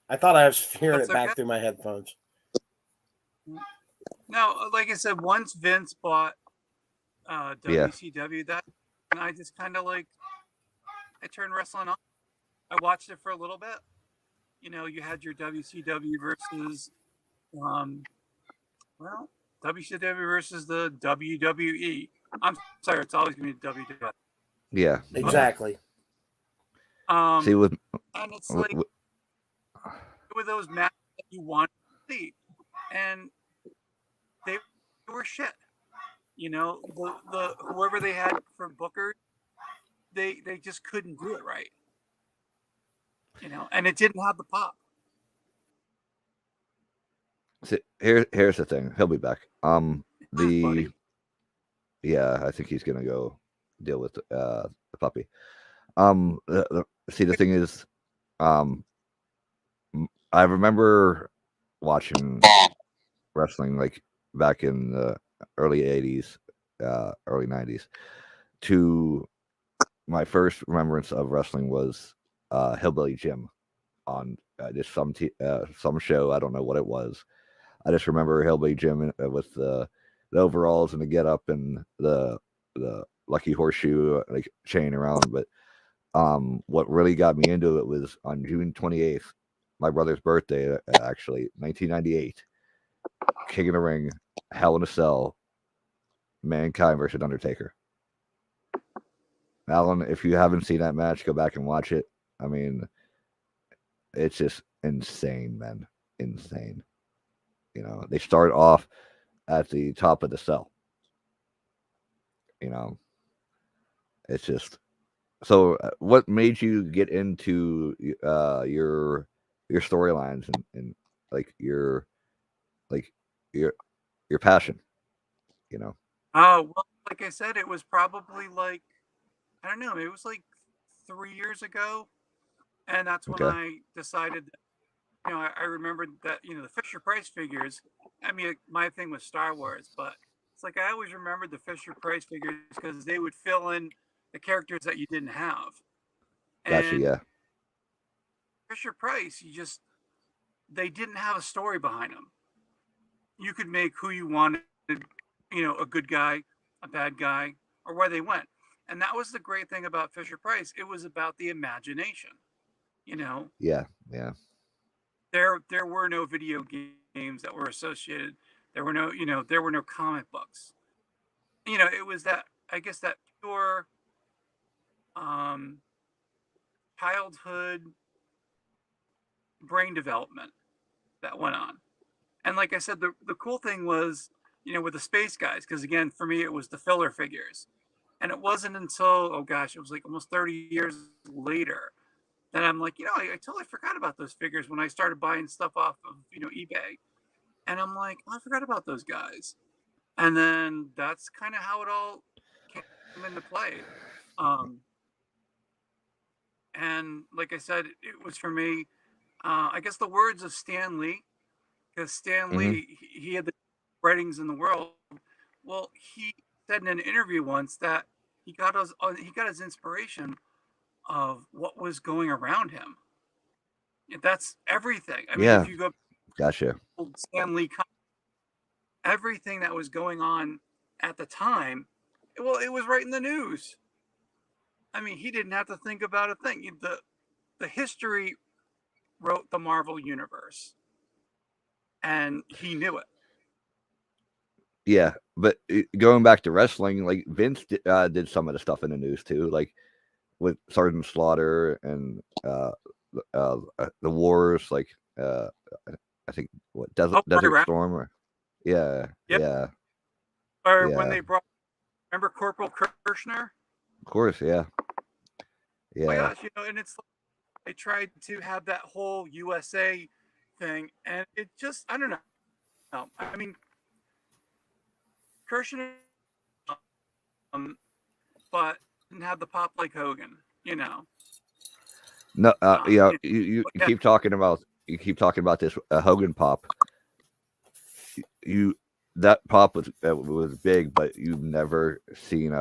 I thought I was hearing it back through my headphones. No, like I said, once Vince bought Yeah. WCW, that, and I just kind of like, I turned wrestling on. I watched it for a little bit. You know, you had your WCW versus, um, well, WCW versus the WWE. I'm sorry, it's always going to be WWE. Yeah. Exactly. See, with And it's like with those matches that you want to see, and they were shit. You know, the whoever they had for Booker, they just couldn't do it right. You know, and it didn't have the pop. see, here's the thing. He'll be back. Buddy. Yeah, I think he's gonna go deal with the puppy. See, the thing is, I remember watching wrestling like back in the early 80s, early 90s. To my first remembrance of wrestling was Hillbilly Jim on just some show. I don't know what it was. I just remember Hillbilly Jim with the overalls and the get up and the lucky horseshoe like chain around. But what really got me into it was on June 28th, my brother's birthday, actually, 1998. King of the Ring, Hell in a Cell, Mankind versus Undertaker. Alan, if you haven't seen that match, go back and watch it. I mean, it's just insane, man. Insane. You know, they start off at the top of the cell. You know, it's just so. What made you get into your storylines and like your passion? You know. Oh, well, like I said, it was probably like, I don't know, it was like 3 years ago. And that's when Okay. I decided that, you know, I remembered that, you know, the Fisher Price figures. I mean, my thing was Star Wars, but it's like I always remembered the Fisher Price figures because they would fill in the characters that you didn't have. Gotcha. And Yeah. Fisher Price, they didn't have a story behind them. You could make who you wanted, you know, a good guy, a bad guy, or where they went. And that was the great thing about Fisher Price. It was about the imagination. You know, Yeah. Yeah. there were no video games that were associated. There were no, you know, there were no comic books. You know, it was that, I guess, that pure um, childhood brain development that went on. And like I said, the cool thing was, you know, with the space guys, because again, for me, it was the filler figures. And it wasn't until, oh gosh, it was like almost 30 years later that I'm like, you know, I totally forgot about those figures when I started buying stuff off of, you know, eBay. And I'm like, oh, I forgot about those guys. And then that's kind of how it all came into play. And like I said, it was for me, I guess the words of Stan Lee, because Stan Lee, he had the writings in the world. Well, he said in an interview once that he got his inspiration of what was going around him. That's everything. I mean, Yeah. if you go Gotcha. Stan Lee, everything that was going on at the time, well, it was right in the news. I mean, he didn't have to think about a thing. The history wrote the Marvel universe, and he knew it. Yeah, but going back to wrestling, like Vince did some of the stuff in the news too, like with Sergeant Slaughter and the wars, like I think what Desert Storm, or yeah, Yep. yeah, Or yeah. when they brought, remember Corporal Kirshner? Of course, yeah, yeah. Oh my gosh, you know, and it's like they tried to have that whole USA thing, and it just, I don't know. I mean, Kirshner, but didn't have the pop like Hogan, you know. No, yeah, Yeah. you keep talking about this Hogan pop. That pop was big, but you've never seen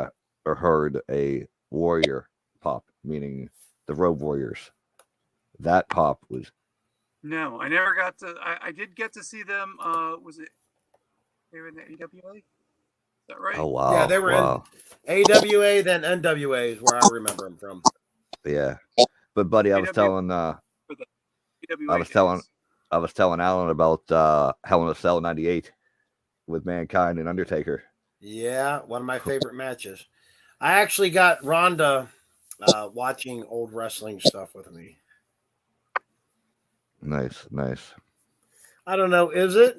or heard a Warrior pop, meaning the Road Warriors. That pop was No, I never got to. I did get to see them. Was it They were in the AWA. Is that right? Oh wow. Yeah, they were wow. in AWA, then NWA is where I remember them from. Yeah. But buddy, I was AWA telling for the AWA I was telling days. I was telling Alan about Hell in a Cell '98 with Mankind and Undertaker. Yeah, one of my favorite matches. I actually got Rhonda watching old wrestling stuff with me. Nice, nice. I don't know, is it?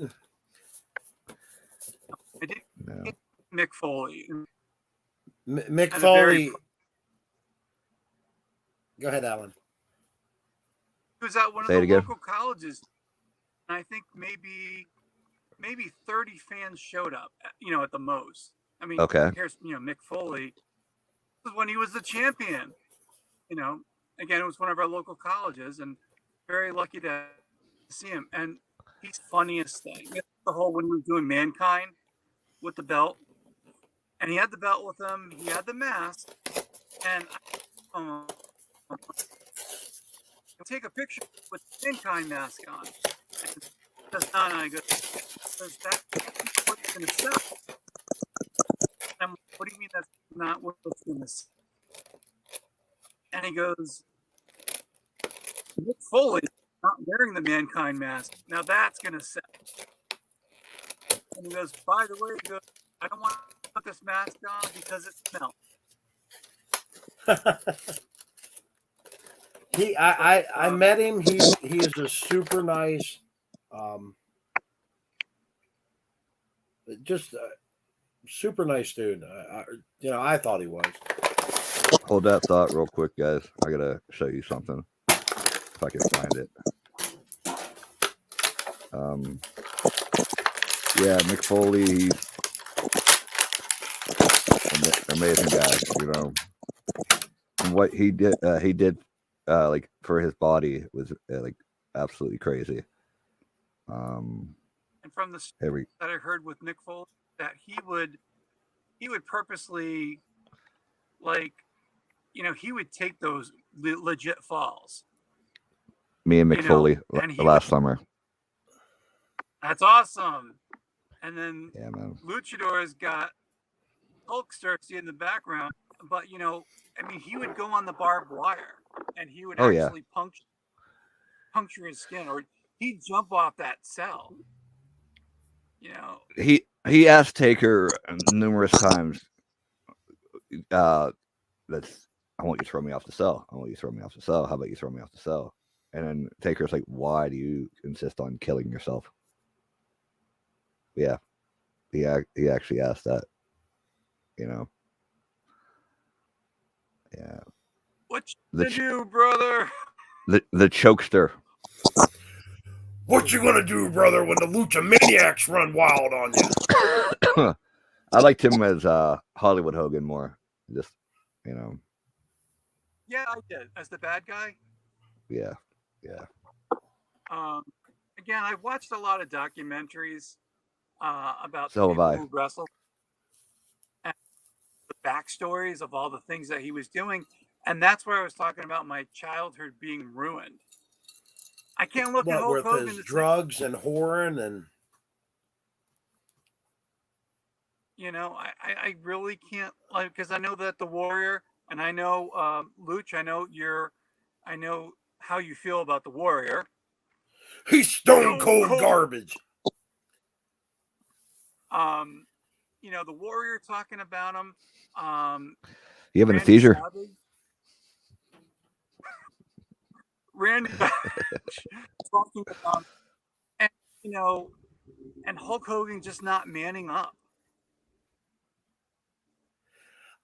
I did No. Mick Foley. Mick And a Foley. very- Go ahead, Alan. He was at one of Say it the again. local colleges, and I think maybe 30 fans showed up. At the most. I mean, Okay. Here's Mick Foley. This was when he was the champion. Again, it was one of our local colleges, and very lucky to see him. And he's funniest thing. The whole when he was doing Mankind with the belt, and he had the belt with him. He had the mask, and take a picture with the Mankind mask on. And that's not I go. Does that what's going to sell? I'm like, what do you mean that's not what's going to sell? And he goes, Mick Foley not wearing the Mankind mask. Now that's going to sell. And he goes, by the way, I don't want to put this mask on because it smells. I met him. He is a super nice, just super nice dude. I thought he was. Hold that thought real quick, guys. I gotta show you something if I can find it. Yeah, Mick Foley, amazing guy. And what he did like for his body was like absolutely crazy. And from the story that I heard with Mick Foley, that he would purposely, like, he would take those legit falls. Me and Mick Foley last summer. That's awesome. And then yeah, man. Luchador's got Hulkster in the background, but he would go on the barbed wire and he would actually puncture his skin, or he'd jump off that cell. He asked Taker numerous times, that's I want you to throw me off the cell. I want you to throw me off the cell. How about you throw me off the cell? And then Taker's like, why do you insist on killing yourself? Yeah. He actually asked that. Yeah. What you do, brother? The chokester. What you gonna do, brother, when the Lucha Maniacs run wild on you? I liked him as Hollywood Hogan more. Just, Yeah, I did. As the bad guy? Yeah. Again, I've watched a lot of documentaries about So people have I. who wrestle, and the backstories of all the things that he was doing. And that's where I was talking about my childhood being ruined. I can't look at Hulk Hogan. His drugs and whoring and... I really can't, because I know that the Warrior, and I know Luch, I know how you feel about the Warrior. He's stone cold garbage. The Warrior talking about him. You having a seizure? Randy Savage talking about, and Hulk Hogan just not manning up.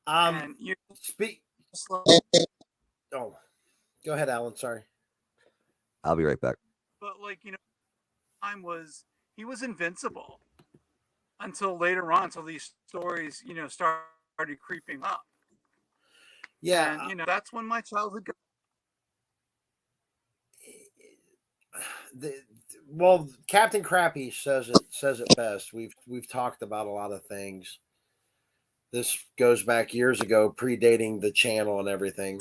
And you speak. Oh, go ahead, Alan. Sorry. I'll be right back. But time was he was invincible until later on, until these stories, started creeping up. Yeah, and that's when my childhood got. Well, Captain Crappy says it best. We've talked about a lot of things. This goes back years ago, predating the channel and everything.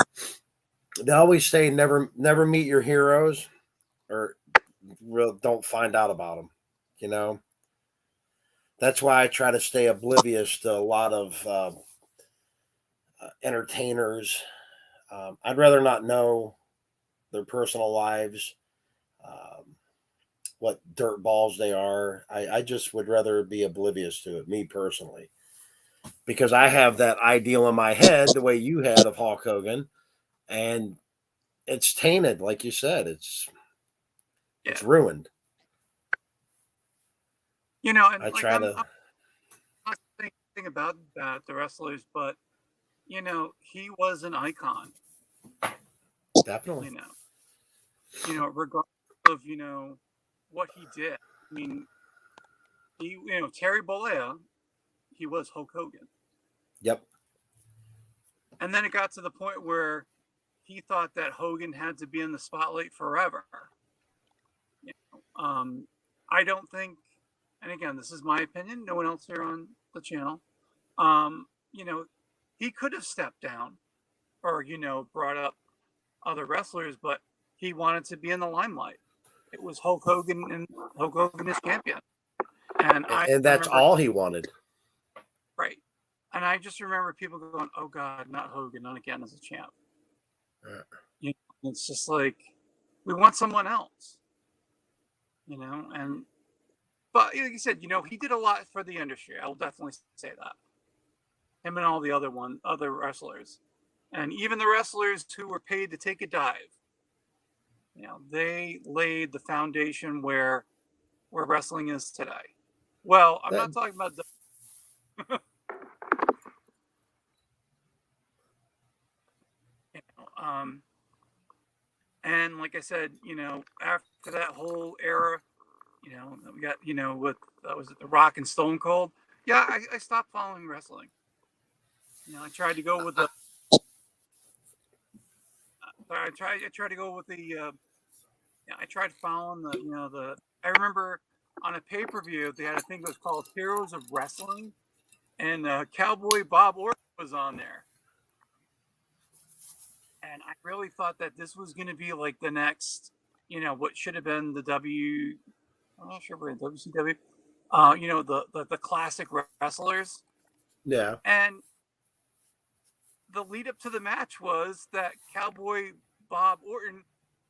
They always say never meet your heroes, or don't find out about them. That's why I try to stay oblivious to a lot of entertainers. I'd rather not know their personal lives, what dirt balls they are. I just would rather be oblivious to it, me personally, because I have that ideal in my head, the way you had of Hulk Hogan, and it's tainted, like you said. It's ruined. And I like try to. I'm not saying anything about that, the wrestlers, but he was an icon. Definitely. Regardless of what he did. I mean, Terry Bollea, he was Hulk Hogan. Yep. And then it got to the point where he thought that Hogan had to be in the spotlight forever. I don't think, and again, this is my opinion, no one else here on the channel, he could have stepped down or, brought up other wrestlers, but he wanted to be in the limelight. It was Hulk Hogan, and Hulk Hogan is champion. And that's all he wanted. Right. And I just remember people going, oh God, not Hogan, not again as a champ. It's just like, we want someone else, but like you said, he did a lot for the industry. I'll definitely say that. Him and all the other wrestlers, and even the wrestlers who were paid to take a dive, they laid the foundation where wrestling is today. Well, I'm not talking about and like I said, after that whole era, we got, with was it The Rock and Stone Cold? Yeah, I stopped following wrestling. I tried to go with the. I tried to go with the. I tried following the. I remember on a pay-per-view they had a thing that was called Heroes of Wrestling, and Cowboy Bob Orton was on there. And I really thought that this was going to be like the next, what should have been the I'm not sure we're in WCW, the classic wrestlers. Yeah. And the lead up to the match was that Cowboy Bob Orton,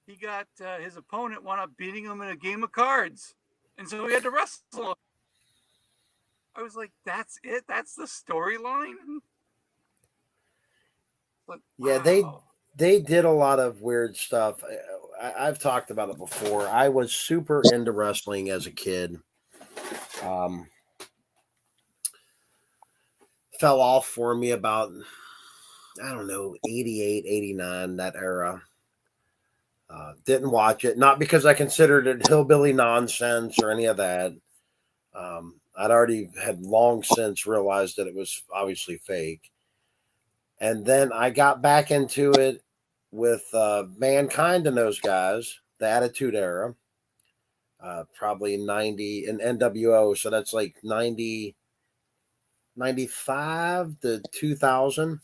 he got his opponent wound up beating him in a game of cards. And so he had to wrestle him. I was like, that's it? That's the storyline? But, yeah, wow. they did a lot of weird stuff. I've talked about it before. I was super into wrestling as a kid. Fell off for me about, I don't know, 88, 89, that era. Didn't watch it, not because I considered it hillbilly nonsense or any of that. I'd already had long since realized that it was obviously fake. And then I got back into it with Mankind and those guys, the Attitude Era, probably 90 in NWO. So that's like 90, 95 to 2000.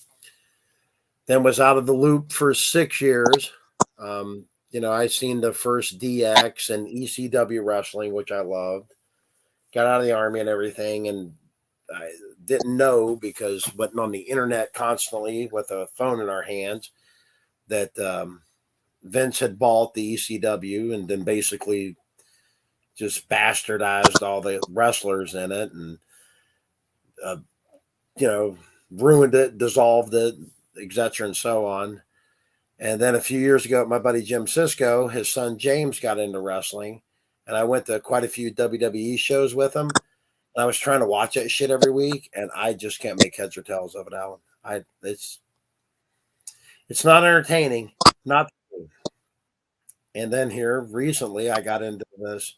Then was out of the loop for 6 years. I seen the first DX and ECW wrestling, which I loved. Got out of the Army and everything, and I didn't know because wasn't on the internet constantly with a phone in our hands that Vince had bought the ECW and then basically just bastardized all the wrestlers in it and ruined it, dissolved it, etc. and so on. And then a few years ago, my buddy Jim Sisko, his son James got into wrestling, and I went to quite a few WWE shows with him. And I was trying to watch that shit every week, and I just can't make heads or tails of it, Alan. It's not entertaining, not. And then here recently, I got into this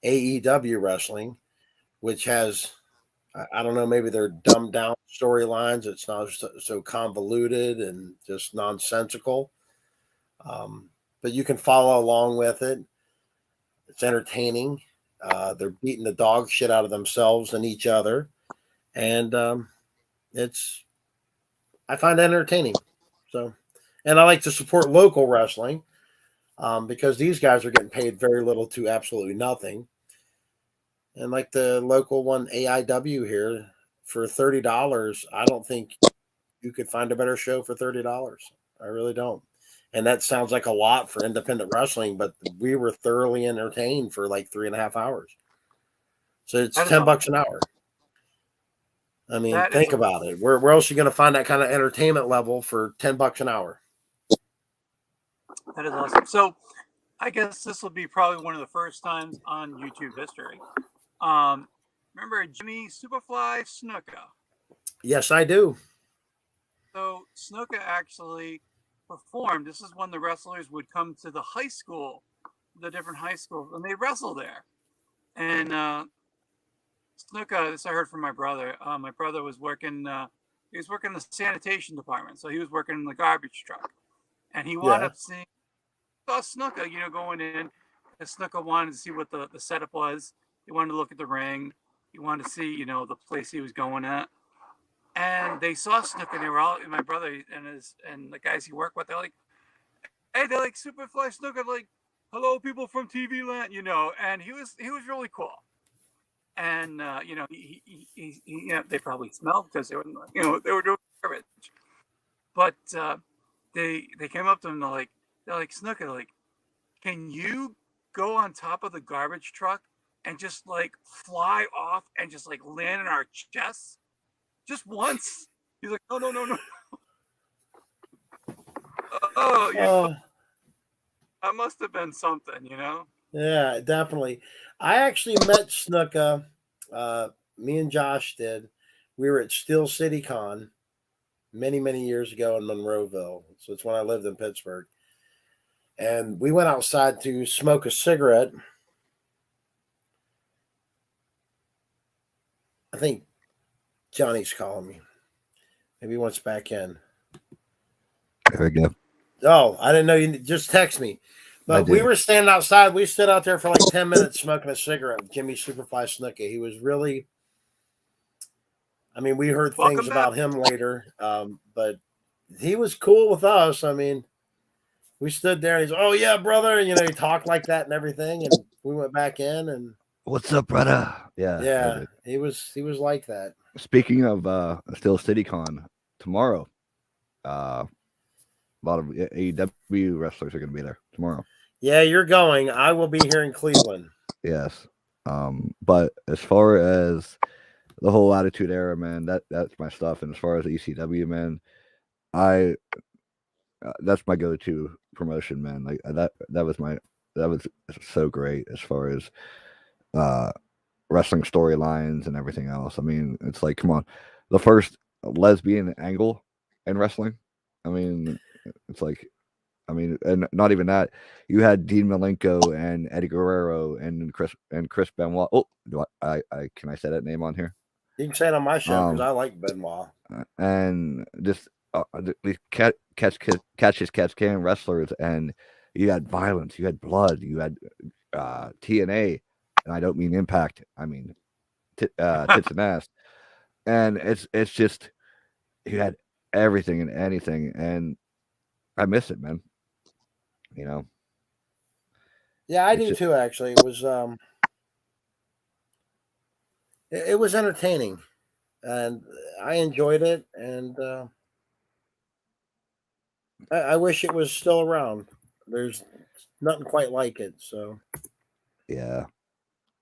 AEW wrestling, which has, I don't know, maybe they're dumbed down storylines. It's not so convoluted and just nonsensical. But you can follow along with it. It's entertaining. They're beating the dog shit out of themselves and each other. And I find it entertaining. So, and I like to support local wrestling because these guys are getting paid very little to absolutely nothing. And like the local one, AIW here, for $30, I don't think you could find a better show for $30. I really don't. And that sounds like a lot for independent wrestling, but we were thoroughly entertained for like 3.5 hours. So it's That is $10 an hour. I mean, That is think about it. Where else are you going to find that kind of entertainment level for $10 an hour? That is awesome. So I guess this will be probably one of the first times on YouTube history. Remember Jimmy Superfly Snuka? Yes, I do. So Snuka actually performed. This is when the wrestlers would come to the high school, the different high schools, and they wrestle there. And Snuka, this I heard from my brother. My brother was working. He was working in the sanitation department, so he was working in the garbage truck, and he wound up seeing saw Snuka, going in. And Snuka wanted to see what the setup was. He wanted to look at the ring. He wanted to see, the place he was going at. And they saw Snuka, and they were all, my brother and the guys he worked with, they're like, hey, they're like Superfly Snuka, like, hello, people from TV land, and he was really cool. And they probably smelled because they were, they were doing garbage. But they came up to him, they're like Snuka, like, can you go on top of the garbage truck and just like fly off and just like land in our chests just once? He's like, no. That must have been something, Yeah, definitely. I actually met Snuka. Me and Josh did. We were at Steel City Con many, many years ago in Monroeville. So it's when I lived in Pittsburgh. And we went outside to smoke a cigarette. I think Johnny's calling me. Maybe he wants back in. There we go. Oh, I didn't know you just text me. But we were standing outside. We stood out there for like 10 minutes smoking a cigarette with Jimmy Superfly Snuka. He was really, I mean, we heard things about him later, but he was cool with us. I mean, we stood there and he's, oh, yeah, brother. And, he talked like that and everything. And we went back in and. What's up, brother? Yeah, he was like that. Speaking of Steel City Con, tomorrow, a lot of AEW wrestlers are going to be there tomorrow. Yeah, you're going. I will be here in Cleveland. Yes. But as far as the whole Attitude Era, man, that's my stuff. And as far as ECW, man, that's my go-to promotion, man. Like that was so great as far as wrestling storylines and everything else. I mean, it's like, come on, the first lesbian angle in wrestling. I mean, it's like, and not even that. You had Dean Malenko and Eddie Guerrero and Chris Benoit. Oh, can I say that name on here? You can say it on my show because I like Benoit. And just these catch can wrestlers, and you had violence, you had blood, you had TNA, and I don't mean Impact. I mean tits and ass. And it's just you had everything and anything, and I miss it, man. Yeah, I do too. Actually, it was entertaining, and I enjoyed it, and I wish it was still around. There's nothing quite like it. So yeah,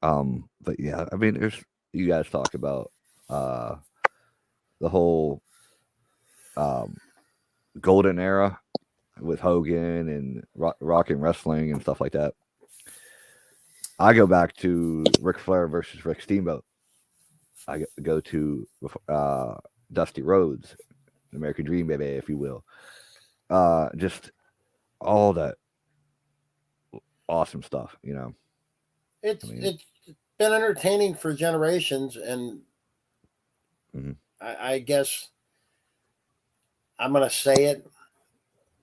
but yeah, I mean, you guys talk about the whole golden era with Hogan and rock and wrestling and stuff like that. I go back to Ric Flair versus Rick Steamboat. I go to Dusty Rhodes, American Dream, baby, if you will. Just all that awesome stuff, It's been entertaining for generations, and I guess I'm gonna say it.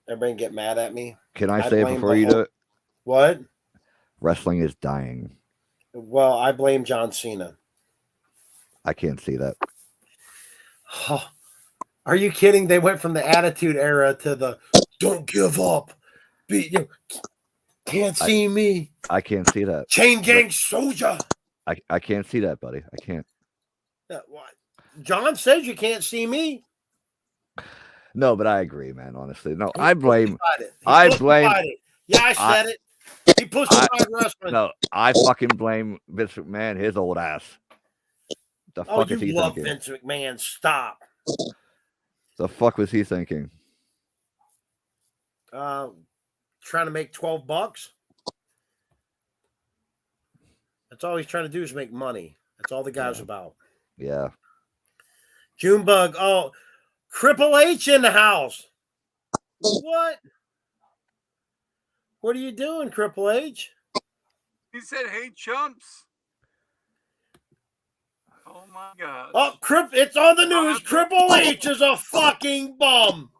Everybody get mad at me. Can I say it before you do it? What? Wrestling is dying. Well, I blame John Cena. I can't see that. Oh, are you kidding? They went from the Attitude Era to the don't give up. Can't see me. I can't see that. Chain Gang Soldier. I can't see that, buddy. I can't. What? John says you can't see me. No, but I agree, man. Honestly, no, He I blame. pussified it. He I blame. pussified it. Yeah, I said it. He pussified wrestling. No, I fucking blame Vince McMahon, his old ass. The Oh, fuck is you he love thinking? Vince McMahon. Stop. The fuck was he thinking? Trying to make $12. That's all he's trying to do is make money. That's all the guy's about. Yeah. Junebug. Oh, Triple H in the house. What? What are you doing, Triple H? He said, "Hey, chumps." Oh my God. Oh, it's on the news. Triple H is a fucking bum.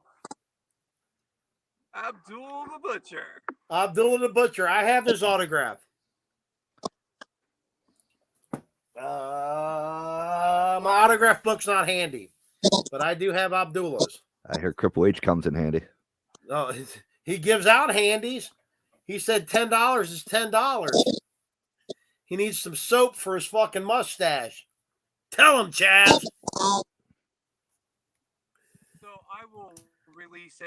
Abdul the Butcher. Abdullah the Butcher. I have his autograph. My autograph book's not handy, but I do have Abdullah's. I hear Triple H comes in handy. Oh, he gives out handies. He said $10 is $10. He needs some soap for his fucking mustache. Tell him, Chaz. So I will release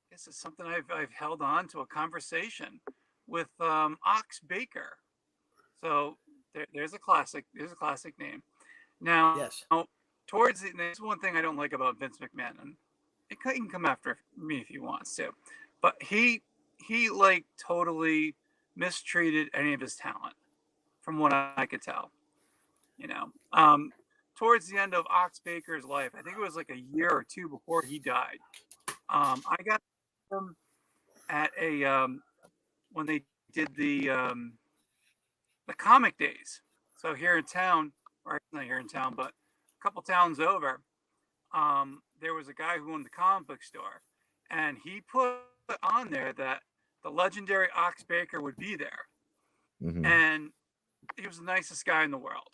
this is something I've held on to a conversation with Ox Baker. So there's a classic name. Now, yes. There's one thing I don't like about Vince McMahon, and he can come after me if he wants to, but he like totally mistreated any of his talent, from what I could tell. Towards the end of Ox Baker's life, I think it was like a year or two before he died. I got him at when they did the comic days. So here in town, or not here in town, but a couple towns over, there was a guy who owned the comic book store, and he put on there that the legendary Ox Baker would be there. Mm-hmm. And he was the nicest guy in the world.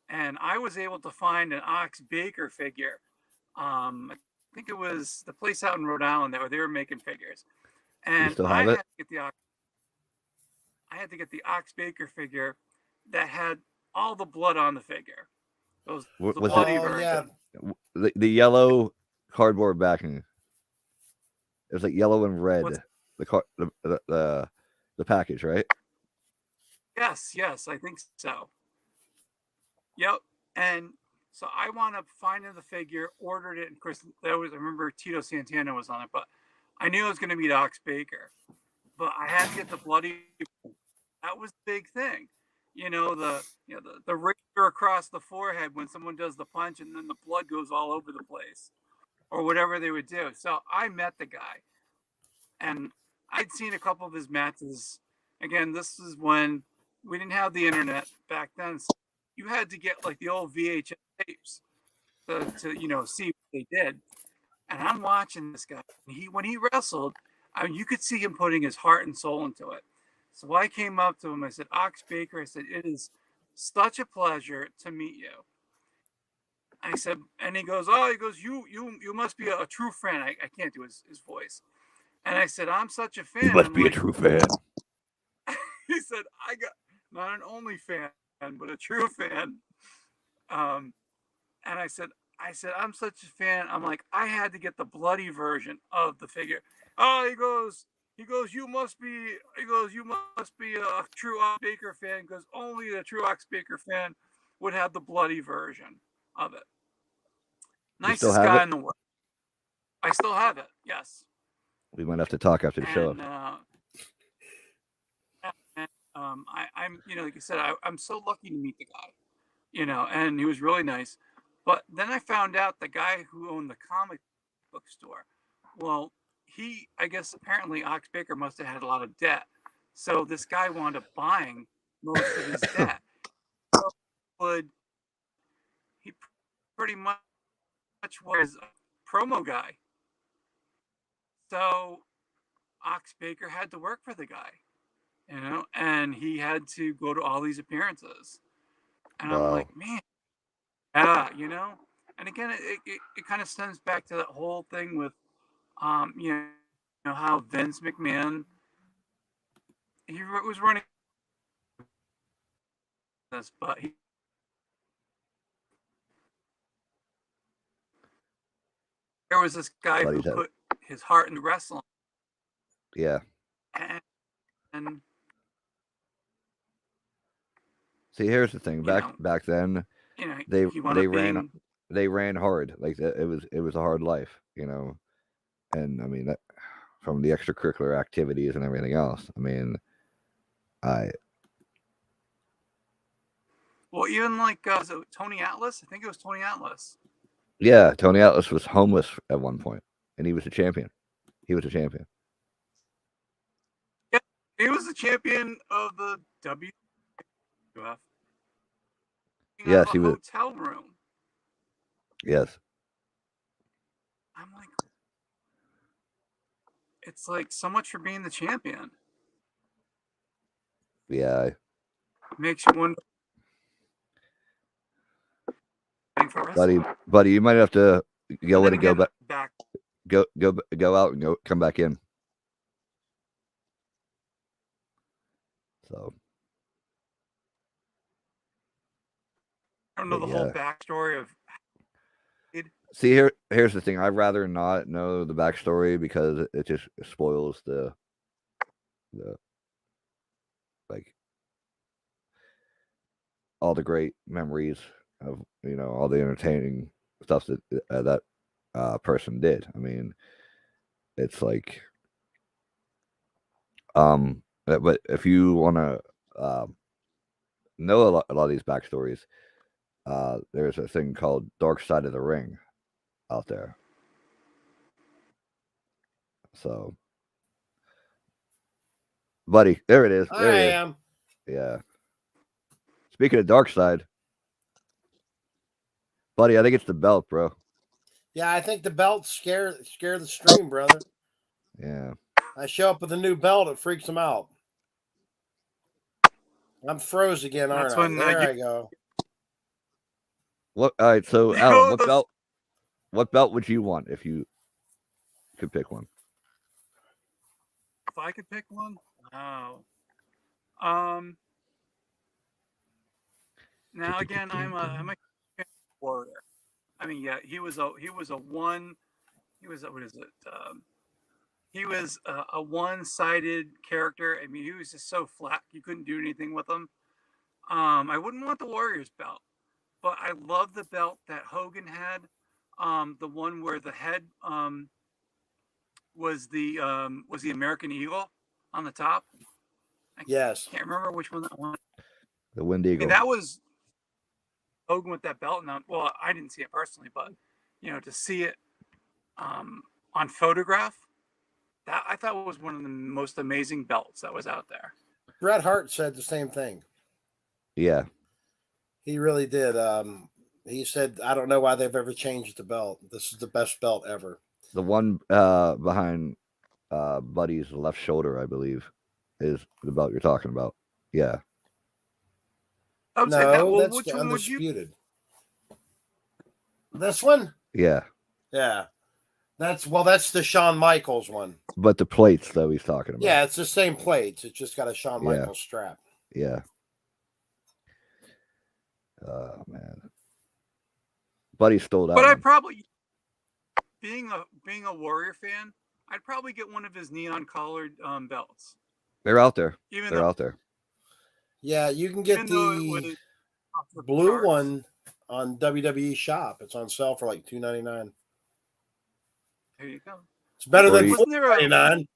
And I was able to find an Ox Baker figure. I think it was the place out in Rhode Island they were making figures. And I had to get the Ox Baker figure that had all the blood on the figure. The bloody version. Yeah. The yellow cardboard backing. It was like yellow and red. The package, right? Yes, I think so. Yep. And so I wound up finding the figure, ordered it, and of course I remember Tito Santana was on it, but I knew it was going to be Ox Baker. But I had to get the bloody. That was the big thing, the razor across the forehead when someone does the punch, and then the blood goes all over the place, or whatever they would do. So I met the guy, and I'd seen a couple of his matches. Again, this is when we didn't have the internet back then. So you had to get like the old VHS tapes to see what they did. And I'm watching this guy. When he wrestled, you could see him putting his heart and soul into it. So I came up to him. I said, "Ox Baker," I said, "it is such a pleasure to meet you." I said, and he goes, you must be a true fan. I can't do his voice. And I said, "I'm such a fan." You must be a true fan. He said, "I got not an only fan, but a true fan." And I said, "I'm such a fan." I'm like, I had to get the bloody version of the figure. Oh, he goes, you must be a true Ox Baker fan, because only the true Ox Baker fan would have the bloody version of it. Nicest guy in the world. I still have it. Yes. We might have to talk after the show. I'm like you said, I'm so lucky to meet the guy, and he was really nice. But then I found out the guy who owned the comic book store, well, I guess apparently Ox Baker must have had a lot of debt. So this guy wound up buying most of his debt. So he pretty much was a promo guy. So Ox Baker had to work for the guy, and he had to go to all these appearances. And I'm like, man, yeah, And again, it kind of stems back to that whole thing with, how Vince McMahon, he was running this, but there was this guy who put his heart into wrestling. Yeah. And see, here's the thing. Back then, they ran hard. Like it was a hard life, And I mean that from the extracurricular activities and everything else. I mean, well, even like was it Tony Atlas? I think it was Tony Atlas. Yeah, Tony Atlas was homeless at one point, and he was a champion. Yeah, he was the champion of the WWF. Yes, he was. Hotel room. Yes. I'm like, it's like so much for being the champion. Yeah. Makes you wonder. Buddy, you might have to go in and go back. Go out and come back in. So. I don't know the whole backstory of. See, here's the thing. I'd rather not know the backstory because it just spoils the like all the great memories of all the entertaining stuff that that person did. I mean, it's like but if you want to know a lot of these backstories, there's a thing called Dark Side of the Ring out there. So, buddy, there it is. There I am. Yeah. Speaking of Dark Side, buddy, I think it's the belt, bro. Yeah, I think the belt scare the stream, brother. Yeah. I show up with a new belt, it freaks them out. I'm froze again, aren't I? There I go. What? All right. So, Alan, what belt would you want if you could pick one? If I could pick one, wow. Now again, I'm a warrior. I mean, yeah, he was a one. He was what is it? He was a one-sided character. I mean, he was just so flat. You couldn't do anything with him. I wouldn't want the Warriors belt, but I love the belt that Hogan had. The one where the head was the American Eagle on the top. I can't remember which one that was. The Wind Eagle. I mean, that was Hogan with that belt. Now, well, I didn't see it personally, but to see it on photograph, that I thought was one of the most amazing belts that was out there. Bret Hart said the same thing. Yeah, he really did. He said, "I don't know why they've ever changed the belt. This is the best belt ever." The one behind Buddy's left shoulder, I believe, is the belt you're talking about. Yeah. No, that's the Undisputed. This one? Yeah. Yeah. That's the Shawn Michaels one. But the plates, though, he's talking about. Yeah, it's the same plates. It's just got a Shawn Michaels strap. Yeah. Oh, man. Buddy stole that. But I probably, being a Warrior fan, I'd probably get one of his neon colored belts. They're out there. They're out there. Yeah, you can get the blue one on WWE Shop. It's on sale for like $2.99. There you go. It's better than $4.99.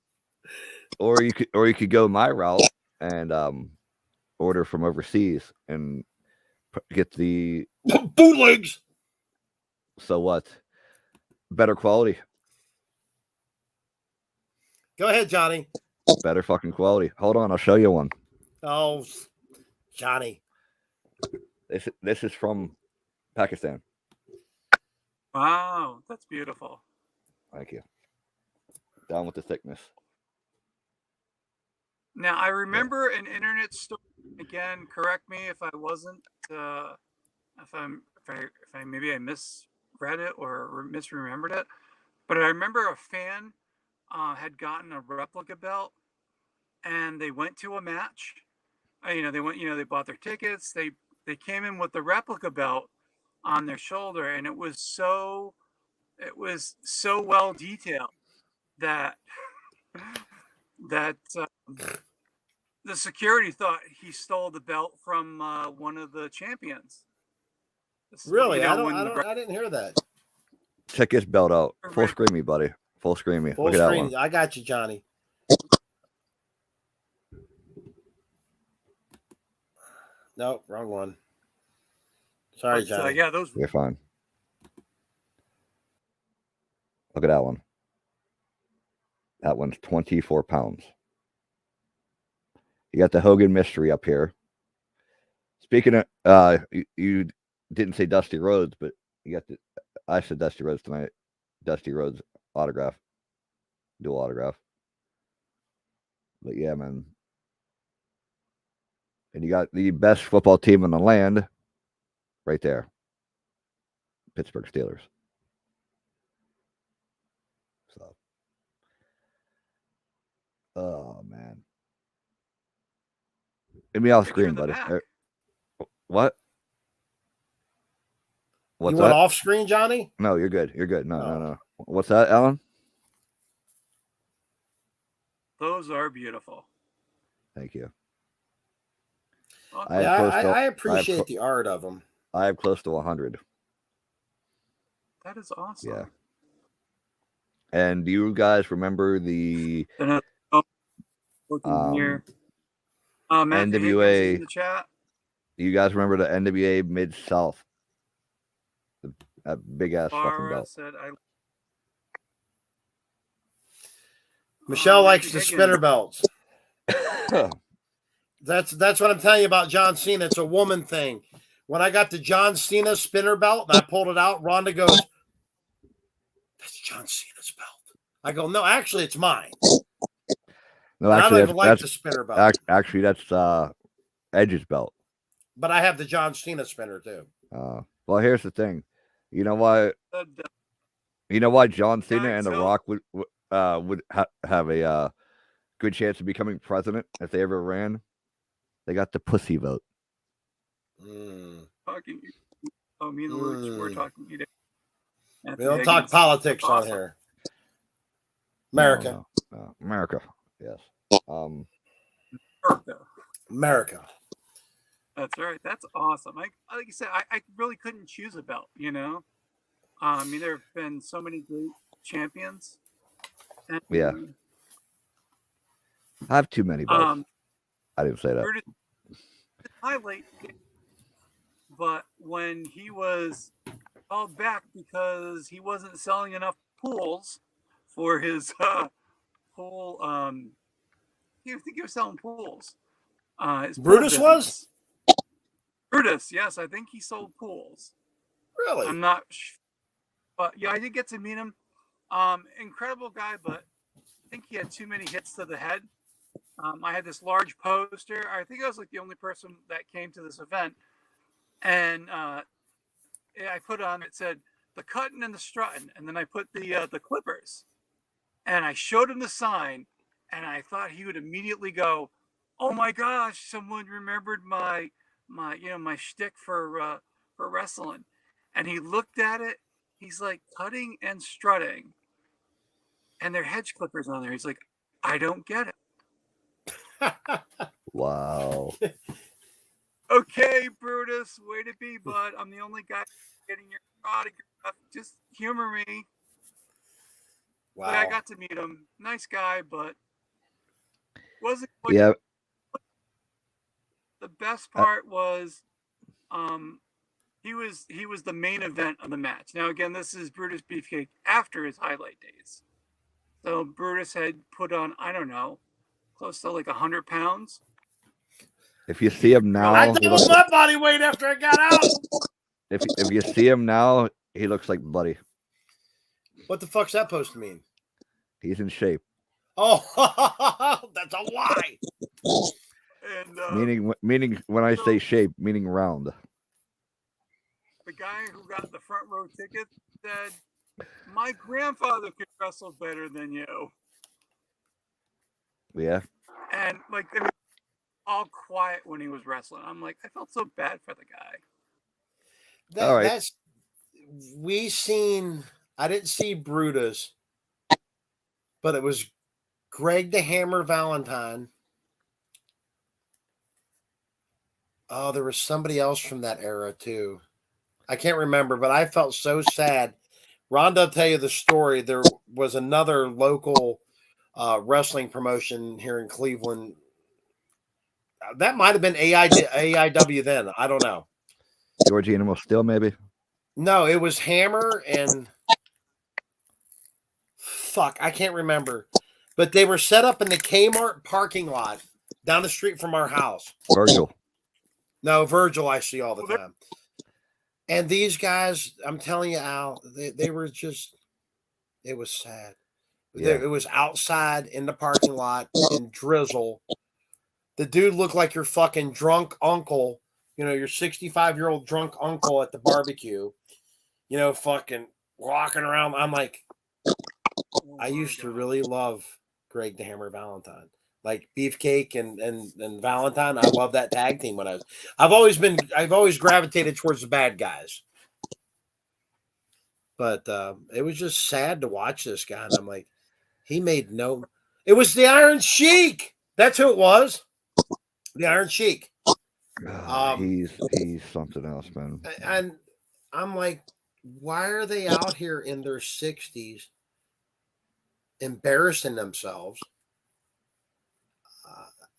Or you could go my route and order from overseas and get the bootlegs. So what? Better quality. Go ahead, Johnny. Better fucking quality. Hold on, I'll show you one. Oh, Johnny. This is from Pakistan. Wow, that's beautiful. Thank you. Down with the thickness. Now I remember an internet story. Again, correct me if I wasn't. If I maybe I misread it or misremembered it. But I remember a fan had gotten a replica belt, and they went to a match. They went. They bought their tickets. They they came in with the replica belt on their shoulder, and it was so well detailed that the security thought he stole the belt from one of the champions. Really? I didn't hear that. Check his belt out. Full screen me, buddy. Full screen me. Full Look at that screen. one. I got you, Johnny. Nope, wrong one. Sorry, Johnny. Yeah, those. You're fine. Look at that one. That one's 24 pounds. You got the Hogan mystery up here. Speaking of, you didn't say Dusty Rhodes, but you got the. I said Dusty Rhodes tonight. Dusty Rhodes autograph, dual autograph. But yeah, man. And you got the best football team in the land, right there. Pittsburgh Steelers. So, oh man. Get me off screen, buddy. What? What's you went that? off screen, Johnny? No, you're good. You're good. No. What's that, Alan? Those are beautiful. Thank you. Well, I appreciate the art of them. I have close to 100. That is awesome. Yeah. And do you guys remember the NWA? In the chat. Do you guys remember the NWA Mid-South? That big ass fucking belt. Michelle likes the spinner belts. That's what I'm telling you about John Cena. It's a woman thing. When I got the John Cena spinner belt and I pulled it out, Rhonda goes, "That's John Cena's belt." I go, "No, actually, it's mine." No, actually, I don't even like the spinner belt. Actually, that's Edge's belt. But I have the John Cena spinner too. Well, here's the thing. You know why? John Cena and The Rock would have a good chance of becoming president if they ever ran? They got the pussy vote. Talking. Oh, me and the Luch, we're talking. We don't talk politics on here. America. No. America. Yes. America. That's right. That's awesome. Like I said, I really couldn't choose a belt, you know? I mean, there have been so many great champions. And, yeah. I have too many belts. I didn't say that. Highlight, but when he was called back because he wasn't selling enough pools for his pool, I think he was selling pools. Brutus was? Brutus, yes, I think he sold pools. Really? I'm not sure. But yeah, I did get to meet him. Incredible guy, but I think he had too many hits to the head. I had this large poster. I think I was like the only person that came to this event. And I put on, it said, the cutting and the strutting. And then I put the clippers. And I showed him the sign. And I thought he would immediately go, "Oh my gosh, someone remembered my shtick for wrestling." And he looked at it. He's like, cutting and strutting. And their hedge clippers on there. He's like, "I don't get it." Wow. Okay, Brutus, way to be, bud. I'm the only guy getting your autograph. Just humor me. Wow. But I got to meet him. Nice guy, but wasn't quite. Yeah. The best part was he was the main event of the match. Now again, this is Brutus Beefcake after his highlight days. So Brutus had put on, I don't know, close to like 100 pounds. If you see him now, I doubled my body weight after I got out. If you see him now, he looks like Buddy. What the fuck's that supposed to mean? He's in shape. Oh, that's a lie. And meaning when I say shape, meaning round. The guy who got the front row ticket said, "My grandfather could wrestle better than you." Yeah. And like, all quiet when he was wrestling. I'm like, I felt so bad for the guy. All right. I didn't see Brutus, but it was Greg the Hammer Valentine. Oh, there was somebody else from that era too. I can't remember, but I felt so sad. Rhonda will tell you the story. There was another local wrestling promotion here in Cleveland. That might have been AIW then. I don't know. George Animal Steel, maybe? No, it was Hammer and fuck, I can't remember. But they were set up in the Kmart parking lot down the street from our house. Virgil. No, Virgil I see all the time. And these guys, I'm telling you, Al, they were just, it was sad. Yeah. It was outside in the parking lot in drizzle. The dude looked like your fucking drunk uncle, you know, your 65-year-old drunk uncle at the barbecue, you know, fucking walking around. I'm like, I used to really love Greg the Hammer Valentine. Like Beefcake and Valentine. I love that tag team when I've always gravitated towards the bad guys. But it was just sad to watch this guy. And I'm like, it was the Iron Sheik. That's who it was. The Iron Sheik. He's something else, man. And I'm like, why are they out here in their 60s embarrassing themselves?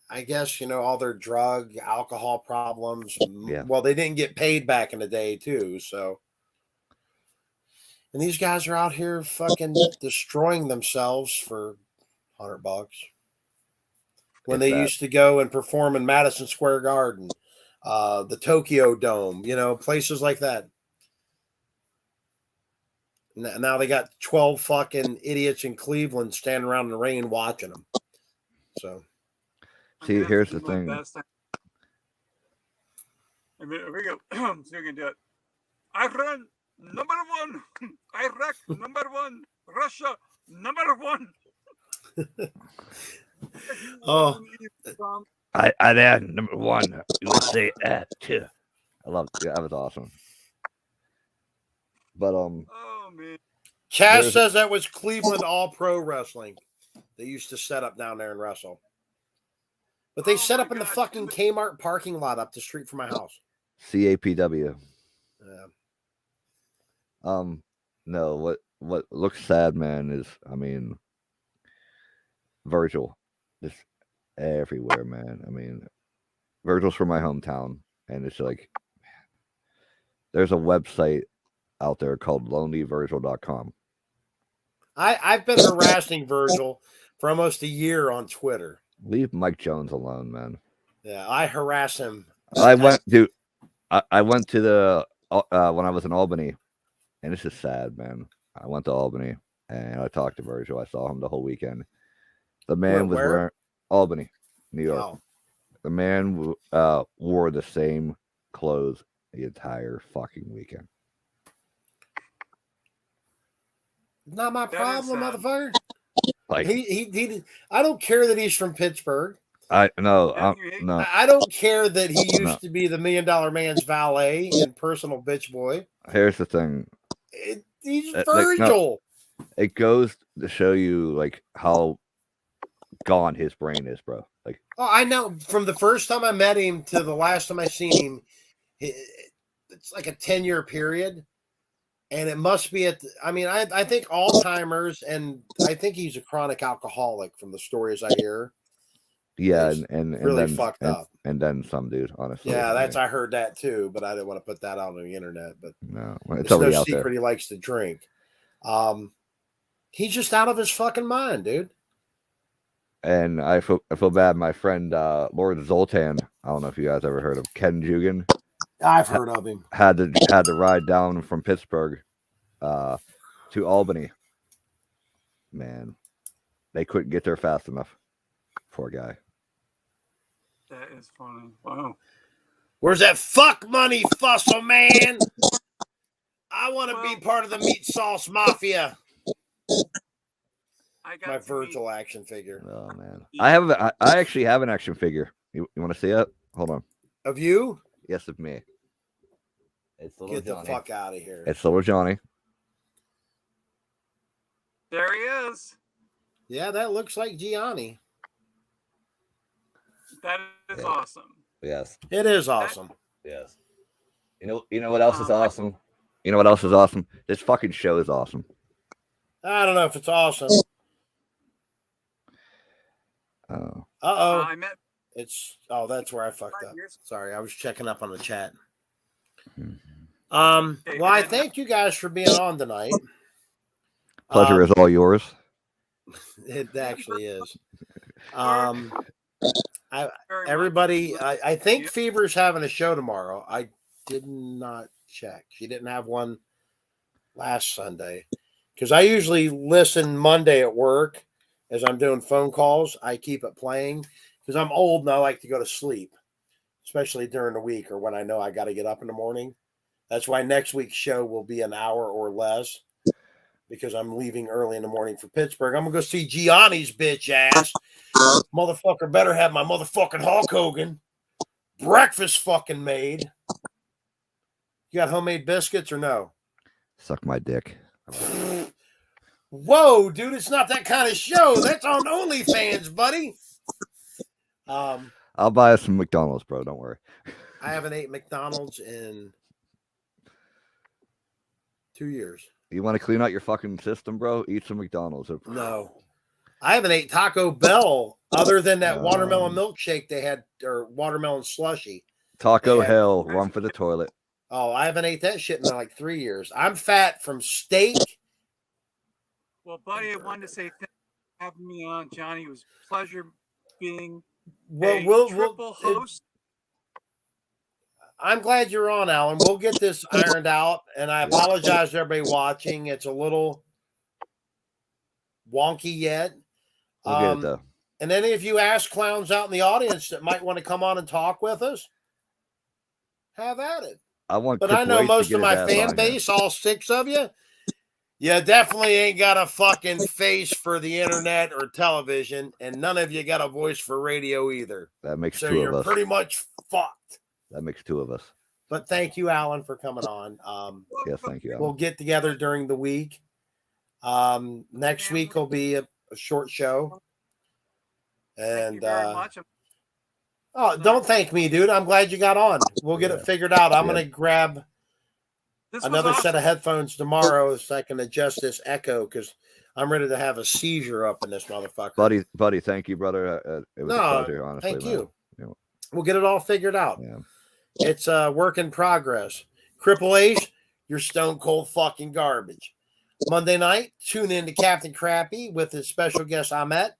I guess, you know, all their drug, alcohol problems. Yeah. Well, they didn't get paid back in the day, too. So, and these guys are out here fucking destroying themselves for $100 when they used to go and perform in Madison Square Garden, the Tokyo Dome, you know, places like that. Now they got 12 fucking idiots in Cleveland standing around in the rain watching them. So. See, here's the thing. Here we go. So you're going to do it. Iran, number one. Iraq, number one. Russia, number one. Oh. Iran, number one. USA, two. I love it. Yeah, that was awesome. But, oh, man. Chaz says that was Cleveland All Pro Wrestling. They used to set up down there and wrestle. But they set up in the fucking Kmart parking lot up the street from my house. CAPW. Yeah. No, what looks sad, man, is, I mean, Virgil. Just everywhere, man. I mean, Virgil's from my hometown, and it's like, man, there's a website out there called lonelyvirgil.com. I've been harassing Virgil for almost a year on Twitter. Leave Mike Jones alone, man. Yeah, I harass him. I went to the when I was in Albany, and it's just sad, man. I went to Albany and I talked to Virgil. I saw him the whole weekend. The man was wearing Albany, New York. Oh. The man wore the same clothes the entire fucking weekend. Not my problem, motherfucker. Like he I don't care that he's from Pittsburgh. No. I don't care that he used to be the $1 Million Man's valet and personal bitch boy. Here's the thing. He's Virgil. It goes to show you like how gone his brain is, bro. Like, oh, I know. From the first time I met him to the last time I seen him, it's like a 10-year period. And it must be I think Alzheimer's, and I think he's a chronic alcoholic from the stories I hear. Yeah, and really then, fucked up. And then some, dude, honestly. Yeah, I heard that too, but I didn't want to put that out on the internet. But no, it's no secret he likes to drink. He's just out of his fucking mind, dude. And I feel bad. My friend Lord Zoltan, I don't know if you guys ever heard of Ken Jugan. I've heard of him. Had to ride down from Pittsburgh to Albany. Man, they couldn't get there fast enough. Poor guy. That is funny. Wow. Where's that fuck money, Fussel man? I want to be part of the meat sauce mafia. My Virgil action figure. Oh man, I actually have an action figure. You want to see it? Hold on. Of you? Yes, of me. It's little Get Johnny. the fuck out of here. It's little Johnny. There he is. Yeah, that looks like Gianni. That is Yeah. awesome. Yes. It is awesome. Yes. You know what else is awesome? You know what else is awesome? This fucking show is awesome. I don't know if it's awesome. Uh-oh. I met That's where I fucked 5 up. years. Sorry, I was checking up on the chat. Mhm. Well, I thank you guys for being on tonight. Pleasure is all yours. It actually is. Very Everybody, much. I think Fever's having a show tomorrow. I did not check. She didn't have one last Sunday because I usually listen Monday at work as I'm doing phone calls. I keep it playing because I'm old and I like to go to sleep, especially during the week or when I know I got to get up in the morning. That's why next week's show will be an hour or less because I'm leaving early in the morning for Pittsburgh. I'm going to go see Gianni's bitch ass. Motherfucker better have my motherfucking Hulk Hogan breakfast fucking made. You got homemade biscuits or no? Suck my dick. Whoa, dude, it's not that kind of show. That's on OnlyFans, buddy. I'll buy us some McDonald's, bro. Don't worry. I haven't ate McDonald's in 2 years. You want to clean out your fucking system, bro? Eat some McDonald's. No. I haven't ate Taco Bell other than that watermelon milkshake they had, or watermelon slushy. Taco Hell, run for the toilet. Oh, I haven't ate that shit in like 3 years. I'm fat from steak. Well, buddy, I wanted to say thanks for having me on, Johnny. It was a pleasure being triple host. I'm glad you're on, Alan. We'll get this ironed out, and I apologize to everybody watching. It's a little wonky yet. We'll get it, though. And any of you ass clowns out in the audience that might want to come on and talk with us, have at it. But I know most of my fan base, all 6 of you, you definitely ain't got a fucking face for the internet or television, and none of you got a voice for radio either. That makes so 2 of you're us. pretty much fucked. That makes 2 of us. But thank you, Alan, for coming on. Yes, thank you, Alan. We'll get together during the week. Next week will be a short show. And don't thank me, dude. I'm glad you got on. We'll get it figured out. I'm gonna grab another set of headphones tomorrow so I can adjust this echo because I'm ready to have a seizure up in this motherfucker. Buddy, thank you, brother. It was a pleasure, honestly. Thank you. Yeah. We'll get it all figured out. Yeah. It's a work in progress. Cripple Ace, you're stone cold fucking garbage. Monday night, tune in to Captain Crappy with his special guest Ahmet,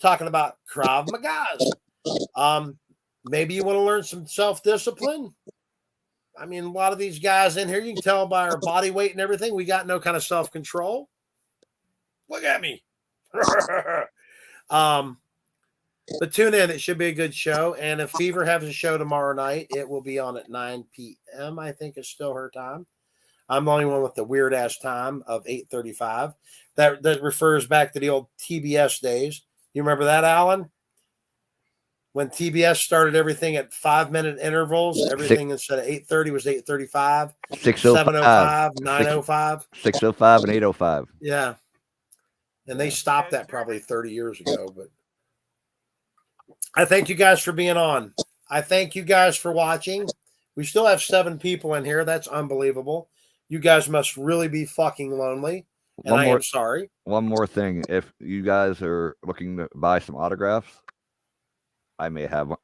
talking about Krav Maga. Maybe you want to learn some self-discipline. I mean, a lot of these guys in here, you can tell by our body weight and everything, we got no kind of self-control. Look at me. But tune in. It should be a good show. And if Fever has a show tomorrow night, it will be on at 9 p.m. I think it's still her time. I'm the only one with the weird-ass time of 8:35. That refers back to the old TBS days. You remember that, Alan? When TBS started everything at 5-minute intervals, everything instead of 8:30 was 8:35, 7:05, 9:05, 6:05, and 8:05. Yeah, and they stopped that probably 30 years ago. But I thank you guys for being on. I thank you guys for watching. We still have 7 people in here. That's unbelievable. You guys must really be fucking lonely. And I am sorry. One more thing. If you guys are looking to buy some autographs, I may have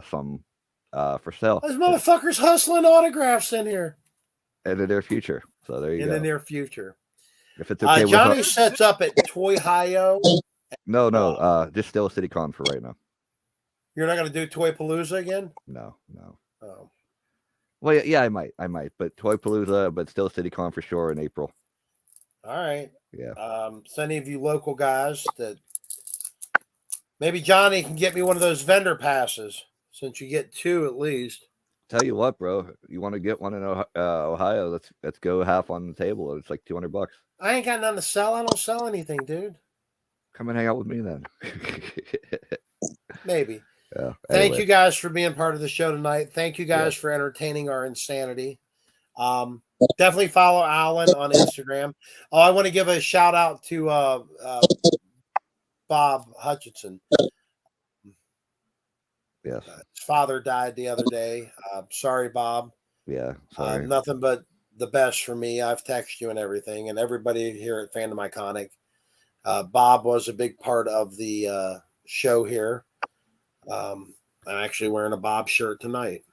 some for sale. Those motherfuckers hustling autographs in here. In the near future. So there you go. In the near future. If it's okay Johnny sets up at Toy Hio. No. Just still CityCon for right now. You're not going to do Toy Palooza again? No. Oh. Well, yeah, I might. But Toy Palooza, but still CityCon for sure in April. All right. Yeah. So any of you local guys that maybe Johnny can get me one of those vendor passes since you get 2 at least. Tell you what, bro, you want to get one in Ohio? Let's go half on the table. It's like $200. I ain't got nothing to sell. I don't sell anything, dude. Come and hang out with me then. Maybe. Yeah. Thank Anyway, you guys for being part of the show tonight. Thank you guys Yeah. for entertaining our insanity. Definitely follow Alan on Instagram. Oh, I want to give a shout out to Bob Hutchinson. Yes. His father died the other day. Sorry, Bob. Yeah. Sorry. Nothing but the best for me. I've texted you and everything, and everybody here at Fandom Iconic. Bob was a big part of the show here. I'm actually wearing a Bob shirt tonight.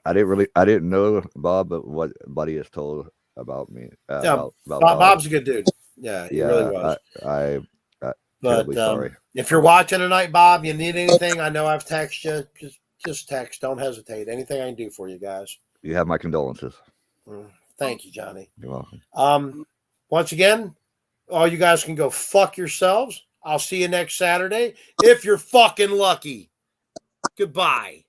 I didn't know Bob, but what Buddy has told about me. Yeah, about Bob's a good dude. Yeah, he yeah, really was. I'm But terribly sorry. if you're watching tonight, Bob, you need anything, I know I've texted you. Just text. Don't hesitate. Anything I can do for you guys. You have my condolences. Thank you, Johnny. You're welcome. Once again, all you guys can go fuck yourselves. I'll see you next Saturday if you're fucking lucky. Goodbye.